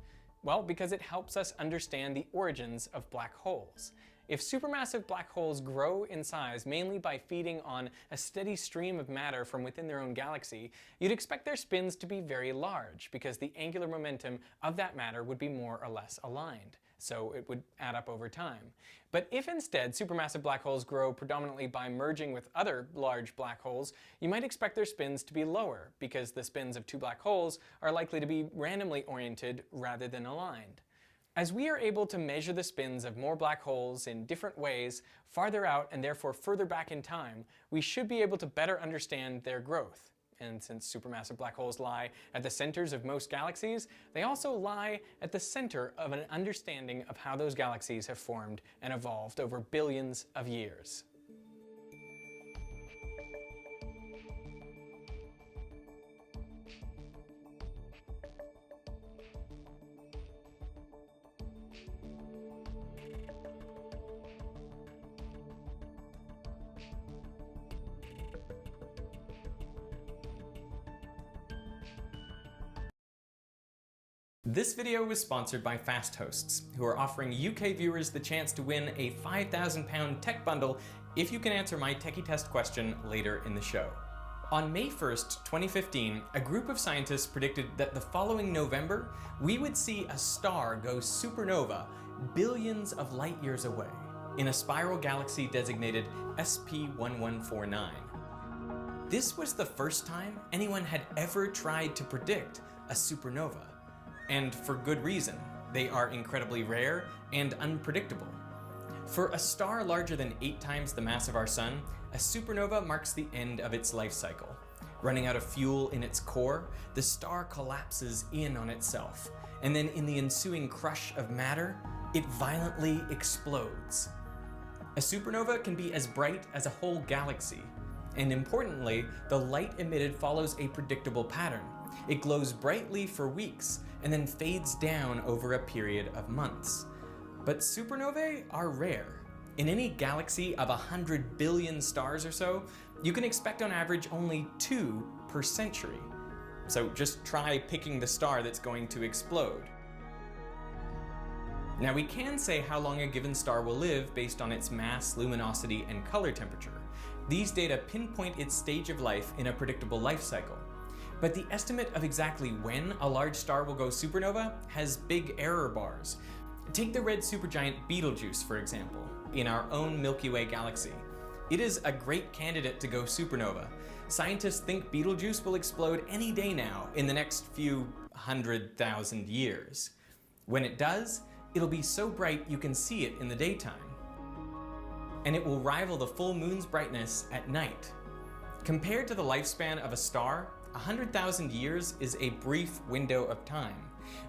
Well, because it helps us understand the origins of black holes. If supermassive black holes grow in size mainly by feeding on a steady stream of matter from within their own galaxy, you'd expect their spins to be very large because the angular momentum of that matter would be more or less aligned, so it would add up over time. But if instead supermassive black holes grow predominantly by merging with other large black holes, you might expect their spins to be lower because the spins of two black holes are likely to be randomly oriented rather than aligned. As we are able to measure the spins of more black holes in different ways, farther out and therefore further back in time, we should be able to better understand their growth. And since supermassive black holes lie at the centers of most galaxies, they also lie at the center of an understanding of how those galaxies have formed and evolved over billions of years. This video was sponsored by Fast Hosts, who are offering UK viewers the chance to win a £5,000 tech bundle if you can answer my techie test question later in the show. On May 1st, 2015, a group of scientists predicted that the following November, we would see a star go supernova billions of light years away in a spiral galaxy designated SP1149. This was the first time anyone had ever tried to predict a supernova. And for good reason. They are incredibly rare and unpredictable. For a star larger than 8 times the mass of our sun, a supernova marks the end of its life cycle. Running out of fuel in its core, the star collapses in on itself, and then in the ensuing crush of matter, it violently explodes. A supernova can be as bright as a whole galaxy, and importantly, the light emitted follows a predictable pattern. It glows brightly for weeks, and then fades down over a period of months. But supernovae are rare. In any galaxy of 100 billion stars or so, you can expect on average only 2 per century. So just try picking the star that's going to explode. Now we can say how long a given star will live based on its mass, luminosity, and color temperature. These data pinpoint its stage of life in a predictable life cycle. But the estimate of exactly when a large star will go supernova has big error bars. Take the red supergiant Betelgeuse, for example, in our own Milky Way galaxy. It is a great candidate to go supernova. Scientists think Betelgeuse will explode any day now in the next few 100,000 years. When it does, it'll be so bright you can see it in the daytime. And it will rival the full moon's brightness at night. Compared to the lifespan of a star, 100,000 years is a brief window of time,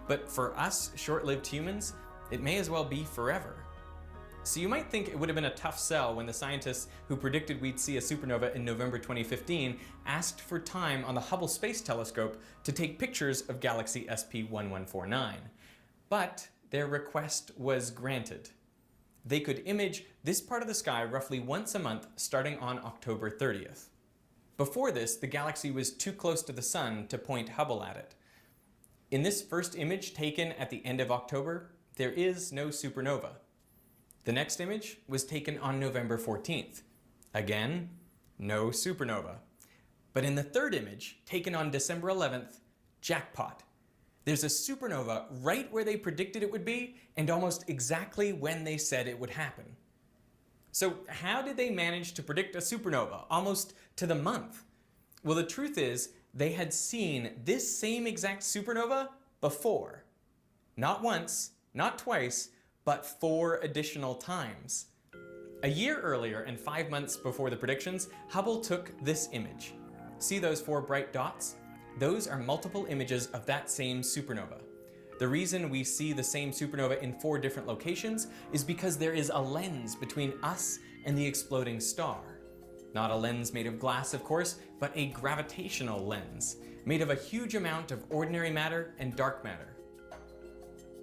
but for us short-lived humans, it may as well be forever. So you might think it would have been a tough sell when the scientists who predicted we'd see a supernova in November 2015 asked for time on the Hubble Space Telescope to take pictures of galaxy SP1149. But their request was granted. They could image this part of the sky roughly once a month starting on October 30th. Before this, the galaxy was too close to the sun to point Hubble at it. In this first image taken at the end of October, there is no supernova. The next image was taken on November 14th. Again, no supernova. But in the third image, taken on December 11th, jackpot. There's a supernova right where they predicted it would be and almost exactly when they said it would happen. So how did they manage to predict a supernova almost to the month? Well, the truth is they had seen this same exact supernova before. Not once, not twice, but 4 additional times. A year earlier and 5 months before the predictions, Hubble took this image. See those 4 bright dots? Those are multiple images of that same supernova. The reason we see the same supernova in 4 different locations is because there is a lens between us and the exploding star. Not a lens made of glass, of course, but a gravitational lens, made of a huge amount of ordinary matter and dark matter.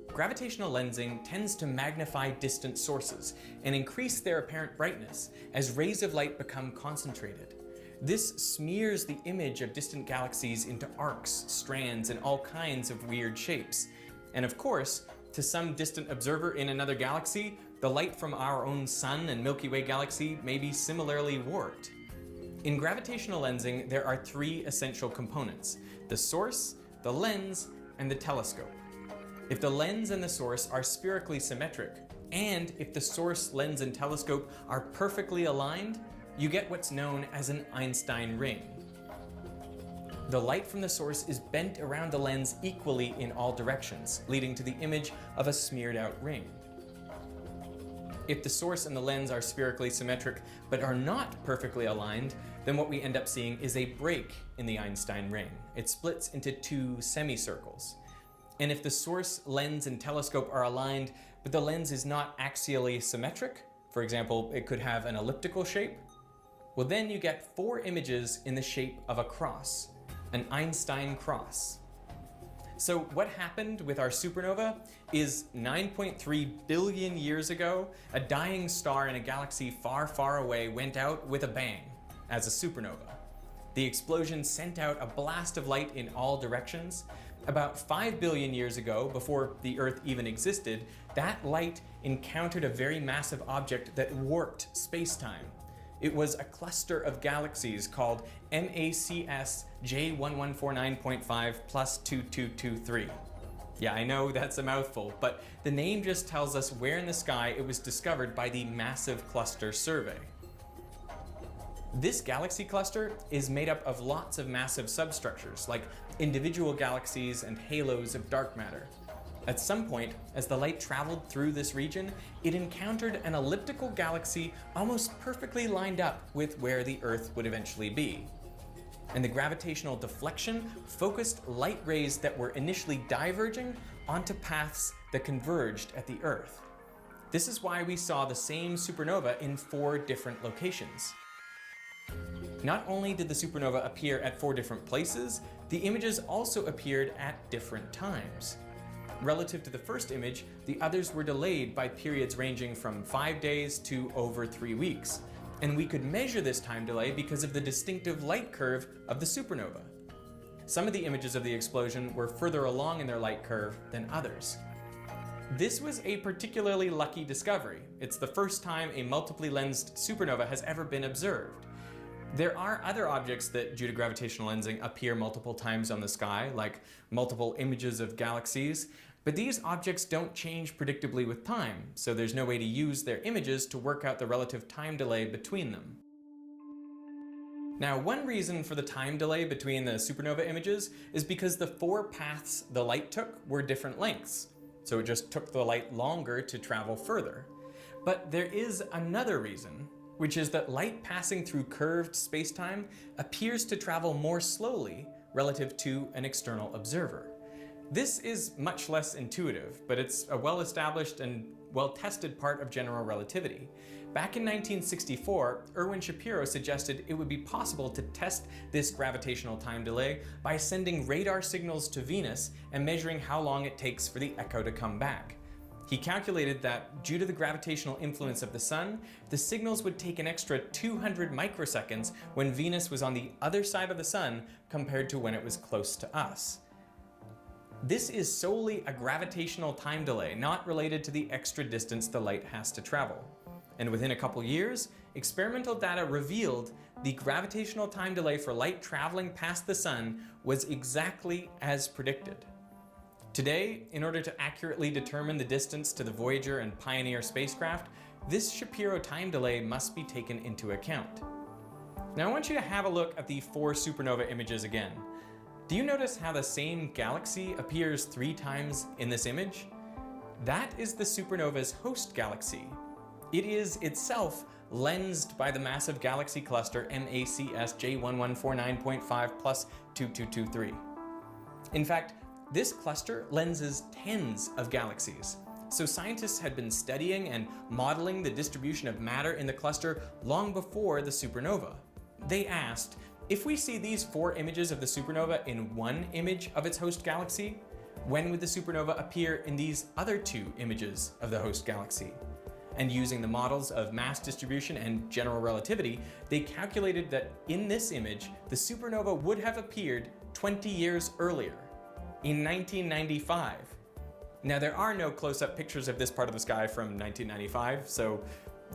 Gravitational lensing tends to magnify distant sources and increase their apparent brightness as rays of light become concentrated. This smears the image of distant galaxies into arcs, strands, and all kinds of weird shapes. And of course, to some distant observer in another galaxy, the light from our own sun and Milky Way galaxy may be similarly warped. In gravitational lensing, there are 3 essential components: the source, the lens, and the telescope. If the lens and the source are spherically symmetric, and if the source, lens, and telescope are perfectly aligned, you get what's known as an Einstein ring. The light from the source is bent around the lens equally in all directions, leading to the image of a smeared out ring. If the source and the lens are spherically symmetric but are not perfectly aligned, then what we end up seeing is a break in the Einstein ring. It splits into 2 semicircles. And if the source, lens, and telescope are aligned, but the lens is not axially symmetric, for example, it could have an elliptical shape, well, then you get 4 images in the shape of a cross, an Einstein cross. So what happened with our supernova is 9.3 billion years ago, a dying star in a galaxy far, far away went out with a bang as a supernova. The explosion sent out a blast of light in all directions. About 5 billion years ago, before the Earth even existed, that light encountered a very massive object that warped space-time. It was a cluster of galaxies called MACS J1149.5 plus 2223. Yeah, I know that's a mouthful, but the name just tells us where in the sky it was discovered by the Massive Cluster Survey. This galaxy cluster is made up of lots of massive substructures, like individual galaxies and halos of dark matter. At some point, as the light traveled through this region, it encountered an elliptical galaxy almost perfectly lined up with where the Earth would eventually be. And the gravitational deflection focused light rays that were initially diverging onto paths that converged at the Earth. This is why we saw the same supernova in 4 different locations. Not only did the supernova appear at 4 different places, the images also appeared at different times. Relative to the first image, the others were delayed by periods ranging from 5 days to over 3 weeks. And we could measure this time delay because of the distinctive light curve of the supernova. Some of the images of the explosion were further along in their light curve than others. This was a particularly lucky discovery. It's the first time a multiply lensed supernova has ever been observed. There are other objects that, due to gravitational lensing, appear multiple times on the sky, like multiple images of galaxies, but these objects don't change predictably with time, so there's no way to use their images to work out the relative time delay between them. Now, one reason for the time delay between the supernova images is because the 4 paths the light took were different lengths, so it just took the light longer to travel further. But there is another reason, which is that light passing through curved spacetime appears to travel more slowly relative to an external observer. This is much less intuitive, but it's a well-established and well-tested part of general relativity. Back in 1964, Erwin Shapiro suggested it would be possible to test this gravitational time delay by sending radar signals to Venus and measuring how long it takes for the echo to come back. He calculated that, due to the gravitational influence of the sun, the signals would take an extra 200 microseconds when Venus was on the other side of the sun compared to when it was close to us. This is solely a gravitational time delay, not related to the extra distance the light has to travel. And within a couple years, experimental data revealed the gravitational time delay for light traveling past the sun was exactly as predicted. Today, in order to accurately determine the distance to the Voyager and Pioneer spacecraft, this Shapiro time delay must be taken into account. Now I want you to have a look at the 4 supernova images again. Do you notice how the same galaxy appears 3 times in this image? That is the supernova's host galaxy. It is itself lensed by the massive galaxy cluster MACS J1149.5 plus 2223. In fact, this cluster lenses tens of galaxies. So scientists had been studying and modeling the distribution of matter in the cluster long before the supernova. They asked, if we see these 4 images of the supernova in one image of its host galaxy, when would the supernova appear in these other 2 images of the host galaxy? And using the models of mass distribution and general relativity, they calculated that in this image, the supernova would have appeared 20 years earlier, in 1995. Now, there are no close-up pictures of this part of the sky from 1995, so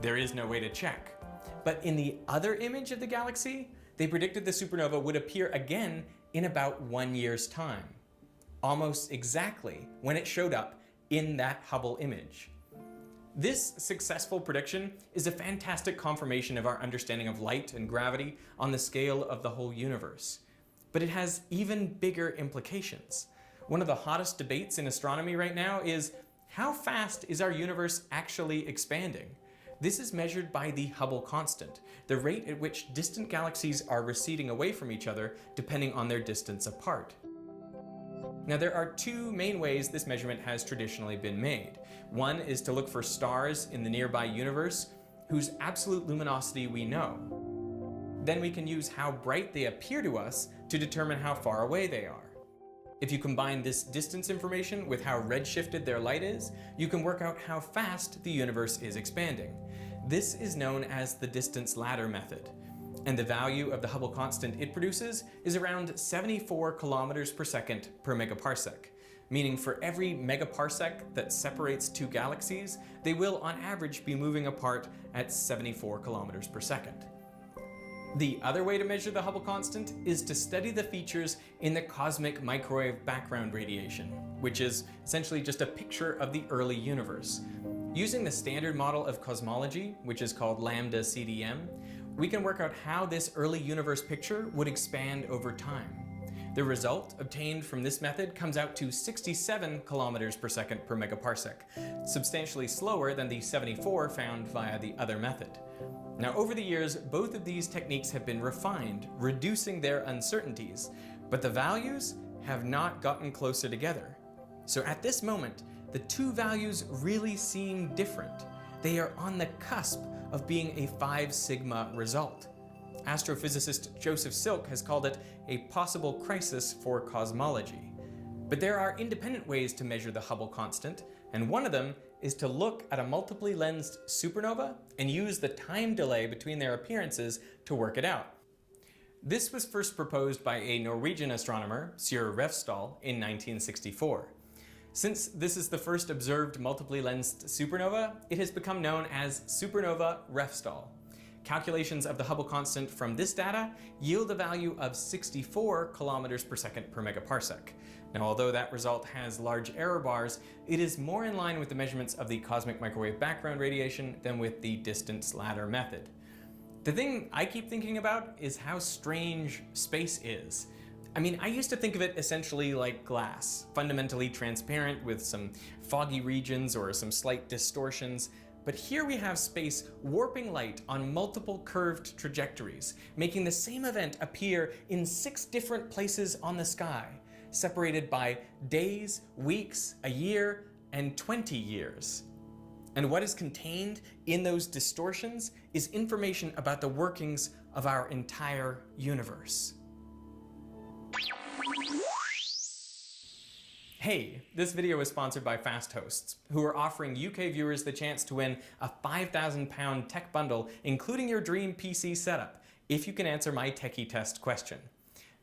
there is no way to check. But in the other image of the galaxy, they predicted the supernova would appear again in about 1 year's time, almost exactly when it showed up in that Hubble image. This successful prediction is a fantastic confirmation of our understanding of light and gravity on the scale of the whole universe. But it has even bigger implications. One of the hottest debates in astronomy right now is, how fast is our universe actually expanding? This is measured by the Hubble constant, the rate at which distant galaxies are receding away from each other depending on their distance apart. Now, there are 2 main ways this measurement has traditionally been made. One is to look for stars in the nearby universe whose absolute luminosity we know. Then we can use how bright they appear to us to determine how far away they are. If you combine this distance information with how redshifted their light is, you can work out how fast the universe is expanding. This is known as the distance ladder method. And the value of the Hubble constant it produces is around 74 kilometers per second per megaparsec, meaning for every megaparsec that separates 2 galaxies, they will on average be moving apart at 74 kilometers per second. The other way to measure the Hubble constant is to study the features in the cosmic microwave background radiation, which is essentially just a picture of the early universe. Using the standard model of cosmology, which is called lambda CDM, we can work out how this early universe picture would expand over time. The result obtained from this method comes out to 67 kilometers per second per megaparsec, substantially slower than the 74 found via the other method. Now, over the years, both of these techniques have been refined, reducing their uncertainties, but the values have not gotten closer together. So at this moment, the 2 values really seem different. They are on the cusp of being a 5 sigma result. Astrophysicist Joseph Silk has called it a possible crisis for cosmology. But there are independent ways to measure the Hubble constant, and one of them is to look at a multiply lensed supernova and use the time delay between their appearances to work it out. This was first proposed by a Norwegian astronomer, Sir Refsdal, in 1964. Since this is the first observed multiply lensed supernova, it has become known as supernova Refsdal. Calculations of the Hubble constant from this data yield a value of 64 kilometers per second per megaparsec. Now, although that result has large error bars, it is more in line with the measurements of the cosmic microwave background radiation than with the distance ladder method. The thing I keep thinking about is how strange space is. I mean, I used to think of it essentially like glass, fundamentally transparent with some foggy regions or some slight distortions. But here we have space warping light on multiple curved trajectories, making the same event appear in 6 different places on the sky, separated by days, weeks, a year, and 20 years. And what is contained in those distortions is information about the workings of our entire universe. Hey, this video is sponsored by Fast Hosts, who are offering UK viewers the chance to win a £5,000 tech bundle, including your dream PC setup, if you can answer my techie test question.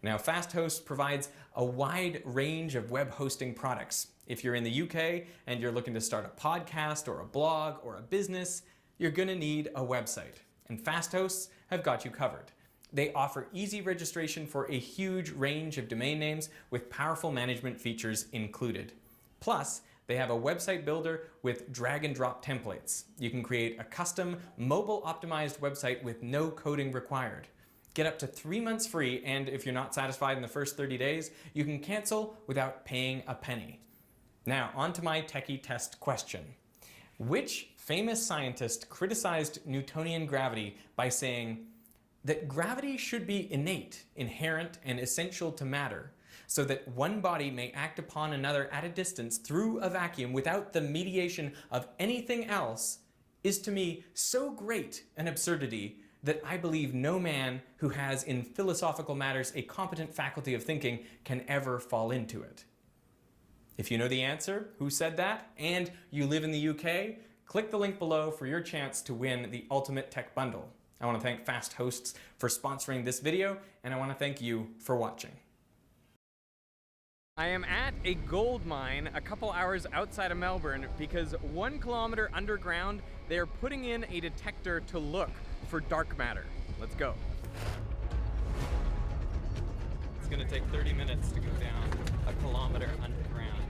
Now, Fast Hosts provides a wide range of web hosting products. If you're in the UK and you're looking to start a podcast or a blog or a business, you're gonna need a website, and Fast Hosts have got you covered. They offer easy registration for a huge range of domain names with powerful management features included. Plus, They have a website builder with drag and drop templates. You can create a custom mobile optimized website with no coding required. Get up to 3 months free, and if you're not satisfied in the first 30 days, you can cancel without paying a penny. Now, on to my techie test question. Which famous scientist criticized Newtonian gravity by saying that gravity should be innate, inherent, and essential to matter, so that one body may act upon another at a distance through a vacuum without the mediation of anything else, is to me so great an absurdity that I believe no man who has in philosophical matters a competent faculty of thinking can ever fall into it. If you know the answer, who said that, and you live in the UK, click the link below for your chance to win the Ultimate Tech Bundle. I want to thank Fast Hosts for sponsoring this video, and I want to thank you for watching. I am at a gold mine a couple hours outside of Melbourne because 1 kilometer underground, they are putting in a detector to look for dark matter. Let's go. It's gonna take 30 minutes to go down a kilometer underground.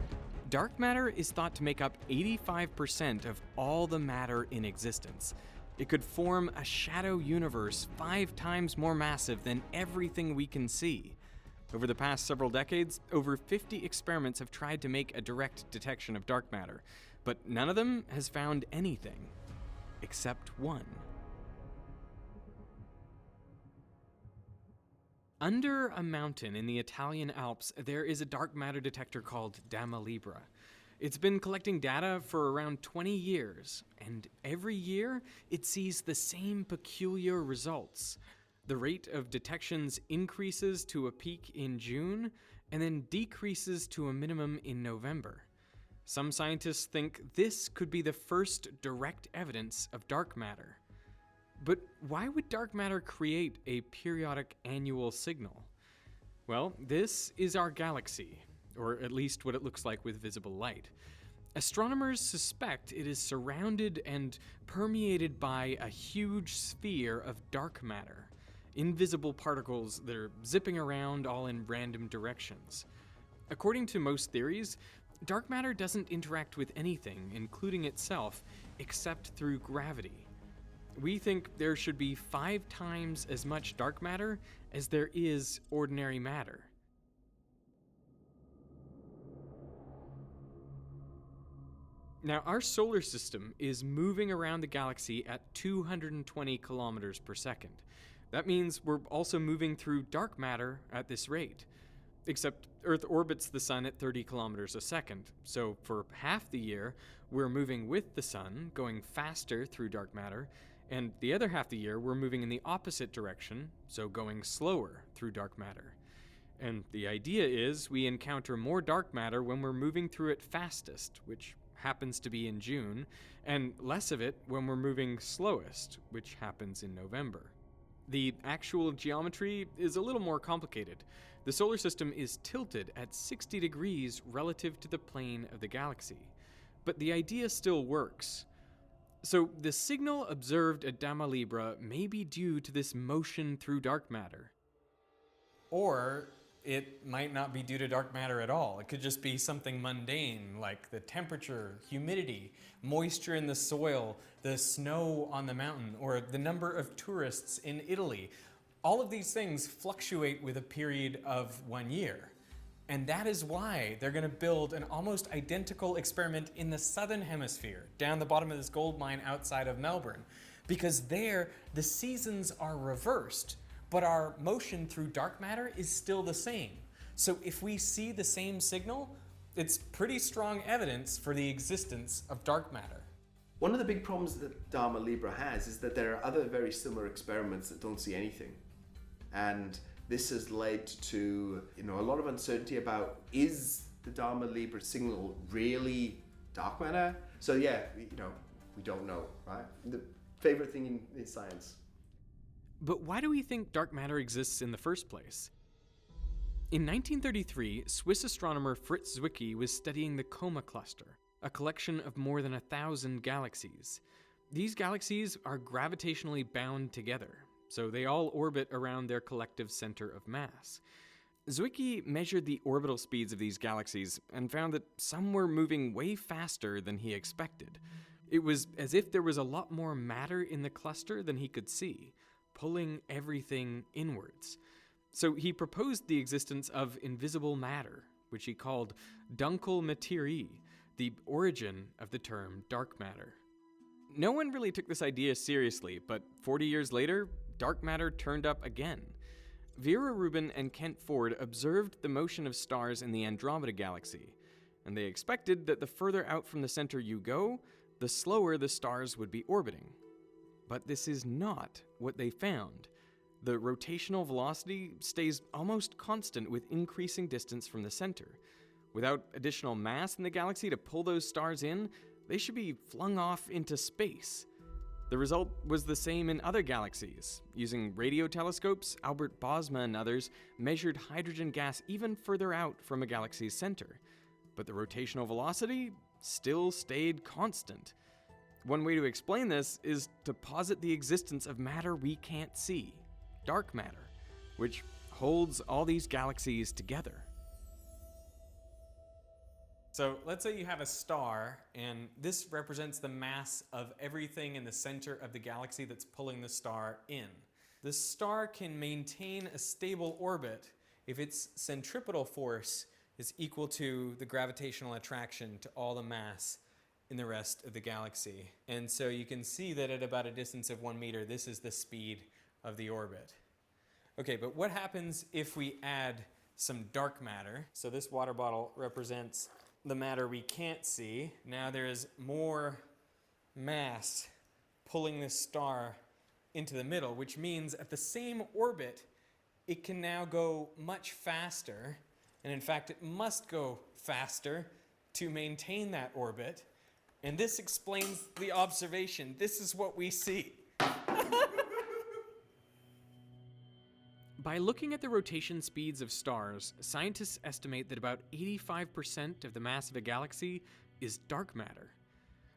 Dark matter is thought to make up 85% of all the matter in existence. It could form a shadow universe 5 times more massive than everything we can see. Over the past several decades, over 50 experiments have tried to make a direct detection of dark matter, but none of them has found anything, except one. Under a mountain in the Italian Alps, there is a dark matter detector called Dama Libra. It's been collecting data for around 20 years, and every year it sees the same peculiar results. The rate of detections increases to a peak in June, and then decreases to a minimum in November. Some scientists think this could be the first direct evidence of dark matter. But why would dark matter create a periodic annual signal? Well, this is our galaxy, or at least what it looks like with visible light. Astronomers suspect it is surrounded and permeated by a huge sphere of dark matter, invisible particles that are zipping around all in random directions. According to most theories, dark matter doesn't interact with anything, including itself, except through gravity. We think there should be 5 times as much dark matter as there is ordinary matter. Now, our solar system is moving around the galaxy at 220 kilometers per second. That means we're also moving through dark matter at this rate. Except Earth orbits the sun at 30 kilometers a second, so for half the year, we're moving with the sun, going faster through dark matter, and the other half the year, we're moving in the opposite direction, so going slower through dark matter. And the idea is we encounter more dark matter when we're moving through it fastest, which happens to be in June, and less of it when we're moving slowest, which happens in November. The actual geometry is a little more complicated. The solar system is tilted at 60 degrees relative to the plane of the galaxy, but the idea still works. So the signal observed at Dama Libra may be due to this motion through dark matter. Or it might not be due to dark matter at all. It could just be something mundane, like the temperature, humidity, moisture in the soil, the snow on the mountain, or the number of tourists in Italy. All of these things fluctuate with a period of 1 year. And that is why they're going to build an almost identical experiment in the southern hemisphere, down the bottom of this gold mine outside of Melbourne. Because there, the seasons are reversed, but our motion through dark matter is still the same. So if we see the same signal, it's pretty strong evidence for the existence of dark matter. One of the big problems that Dama Libra has is that there are other very similar experiments that don't see anything. And this has led to, a lot of uncertainty about, is the Dama Libra signal really dark matter? So yeah, we don't know, right? The favorite thing in science. But why do we think dark matter exists in the first place? In 1933, Swiss astronomer Fritz Zwicky was studying the Coma Cluster, a collection of more than 1,000 galaxies. These galaxies are gravitationally bound together, so they all orbit around their collective center of mass. Zwicky measured the orbital speeds of these galaxies and found that some were moving way faster than he expected. It was as if there was a lot more matter in the cluster than he could see, pulling everything inwards. So he proposed the existence of invisible matter, which he called Dunkel Materie, the origin of the term dark matter. No one really took this idea seriously, but 40 years later, dark matter turned up again. Vera Rubin and Kent Ford observed the motion of stars in the Andromeda Galaxy, and they expected that the further out from the center you go, the slower the stars would be orbiting. But this is not what they found. The rotational velocity stays almost constant with increasing distance from the center. Without additional mass in the galaxy to pull those stars in, they should be flung off into space. The result was the same in other galaxies. Using radio telescopes, Albert Bosma and others measured hydrogen gas even further out from a galaxy's center. But the rotational velocity still stayed constant. One way to explain this is to posit the existence of matter we can't see, dark matter, which holds all these galaxies together. So let's say you have a star, and this represents the mass of everything in the center of the galaxy that's pulling the star in. The star can maintain a stable orbit if its centripetal force is equal to the gravitational attraction to all the mass in the rest of the galaxy. And so you can see that at about a distance of 1 meter, this is the speed of the orbit. Okay, but what happens if we add some dark matter? So this water bottle represents the matter we can't see. Now there is more mass pulling this star into the middle, which means at the same orbit, it can now go much faster. And in fact, it must go faster to maintain that orbit. And this explains the observation. This is what we see. By looking at the rotation speeds of stars, scientists estimate that about 85% of the mass of a galaxy is dark matter.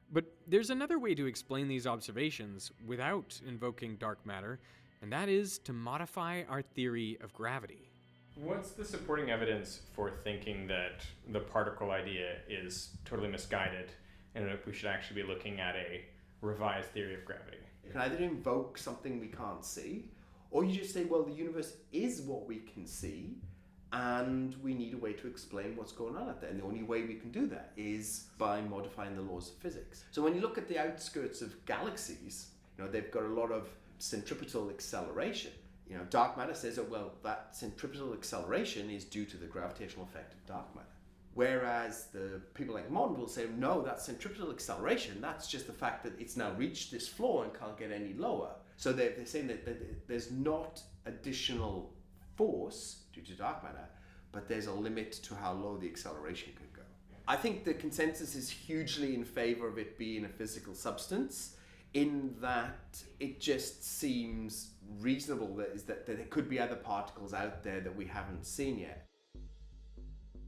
But there's another way to explain these observations without invoking dark matter, and that is to modify our theory of gravity. What's the supporting evidence for thinking that the particle idea is totally misguided and that we should actually be looking at a revised theory of gravity? You can either invoke something we can't see, or you just say, well, the universe is what we can see, and we need a way to explain what's going on out there. And the only way we can do that is by modifying the laws of physics. So when you look at the outskirts of galaxies, they've got a lot of centripetal acceleration. Dark matter says, oh, well, that centripetal acceleration is due to the gravitational effect of dark matter. Whereas the people like Mond will say, no, that centripetal acceleration, that's just the fact that it's now reached this floor and can't get any lower. So they're saying that there's not additional force due to dark matter, but there's a limit to how low the acceleration could go. I think the consensus is hugely in favor of it being a physical substance, in that it just seems reasonable that there could be other particles out there that we haven't seen yet.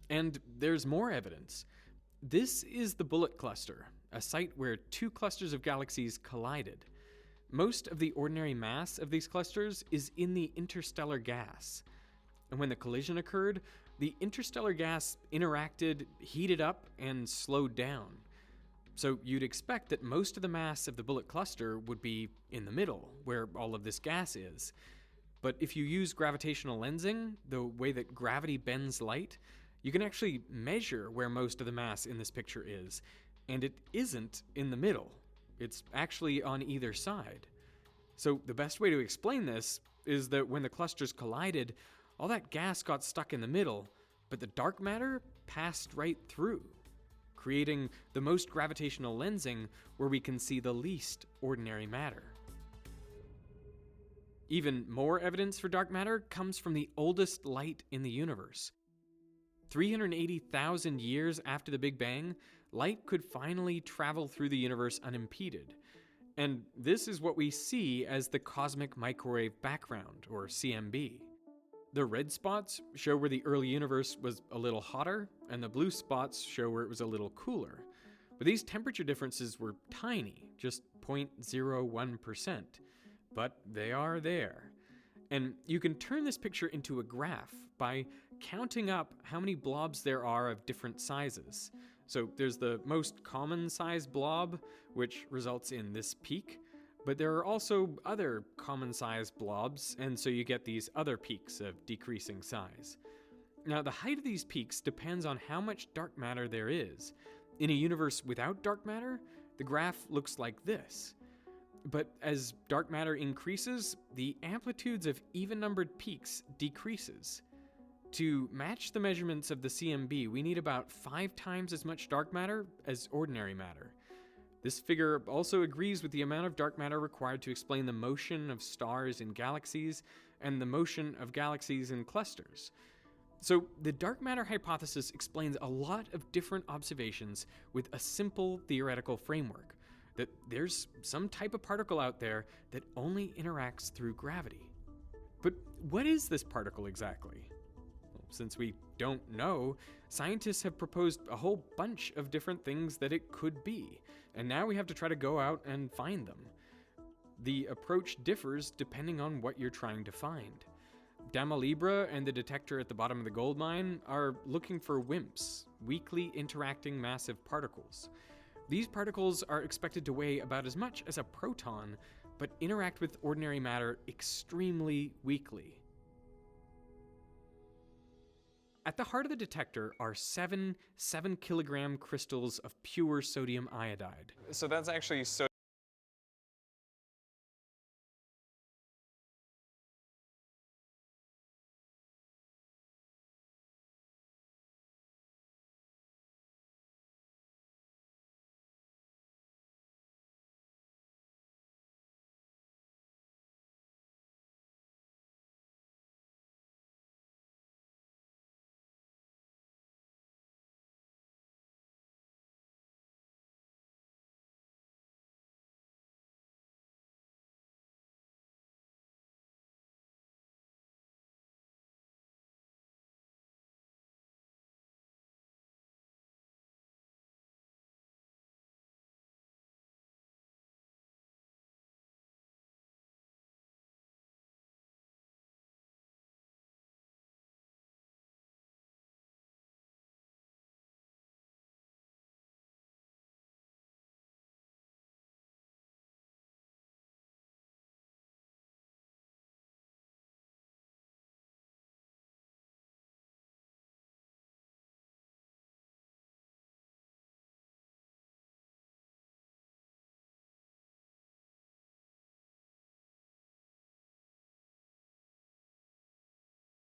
And there's more evidence. This is the Bullet Cluster, a site where two clusters of galaxies collided. Most of the ordinary mass of these clusters is in the interstellar gas. And when the collision occurred, the interstellar gas interacted, heated up, and slowed down. So you'd expect that most of the mass of the Bullet Cluster would be in the middle, where all of this gas is. But if you use gravitational lensing, the way that gravity bends light, you can actually measure where most of the mass in this picture is, and it isn't in the middle. It's actually on either side. So the best way to explain this is that when the clusters collided, all that gas got stuck in the middle, but the dark matter passed right through, creating the most gravitational lensing where we can see the least ordinary matter. Even more evidence for dark matter comes from the oldest light in the universe. 380,000 years after the Big Bang, light could finally travel through the universe unimpeded. And this is what we see as the cosmic microwave background, or CMB. The red spots show where the early universe was a little hotter, and the blue spots show where it was a little cooler. But these temperature differences were tiny, just 0.01%. But they are there. And you can turn this picture into a graph by counting up how many blobs there are of different sizes. So there's the most common size blob, which results in this peak, but there are also other common size blobs, and so you get these other peaks of decreasing size. Now, the height of these peaks depends on how much dark matter there is. In a universe without dark matter, the graph looks like this. But as dark matter increases, the amplitudes of even-numbered peaks decreases. To match the measurements of the CMB, we need about 5 times as much dark matter as ordinary matter. This figure also agrees with the amount of dark matter required to explain the motion of stars in galaxies and the motion of galaxies in clusters. So the dark matter hypothesis explains a lot of different observations with a simple theoretical framework, that there's some type of particle out there that only interacts through gravity. But what is this particle exactly? Well, since we don't know, scientists have proposed a whole bunch of different things that it could be, and now we have to try to go out and find them. The approach differs depending on what you're trying to find. Gamma Libra and the detector at the bottom of the gold mine are looking for WIMPs, weakly interacting massive particles. These particles are expected to weigh about as much as a proton, but interact with ordinary matter extremely weakly. At the heart of the detector are 7 7-kilogram crystals of pure sodium iodide. So that's actually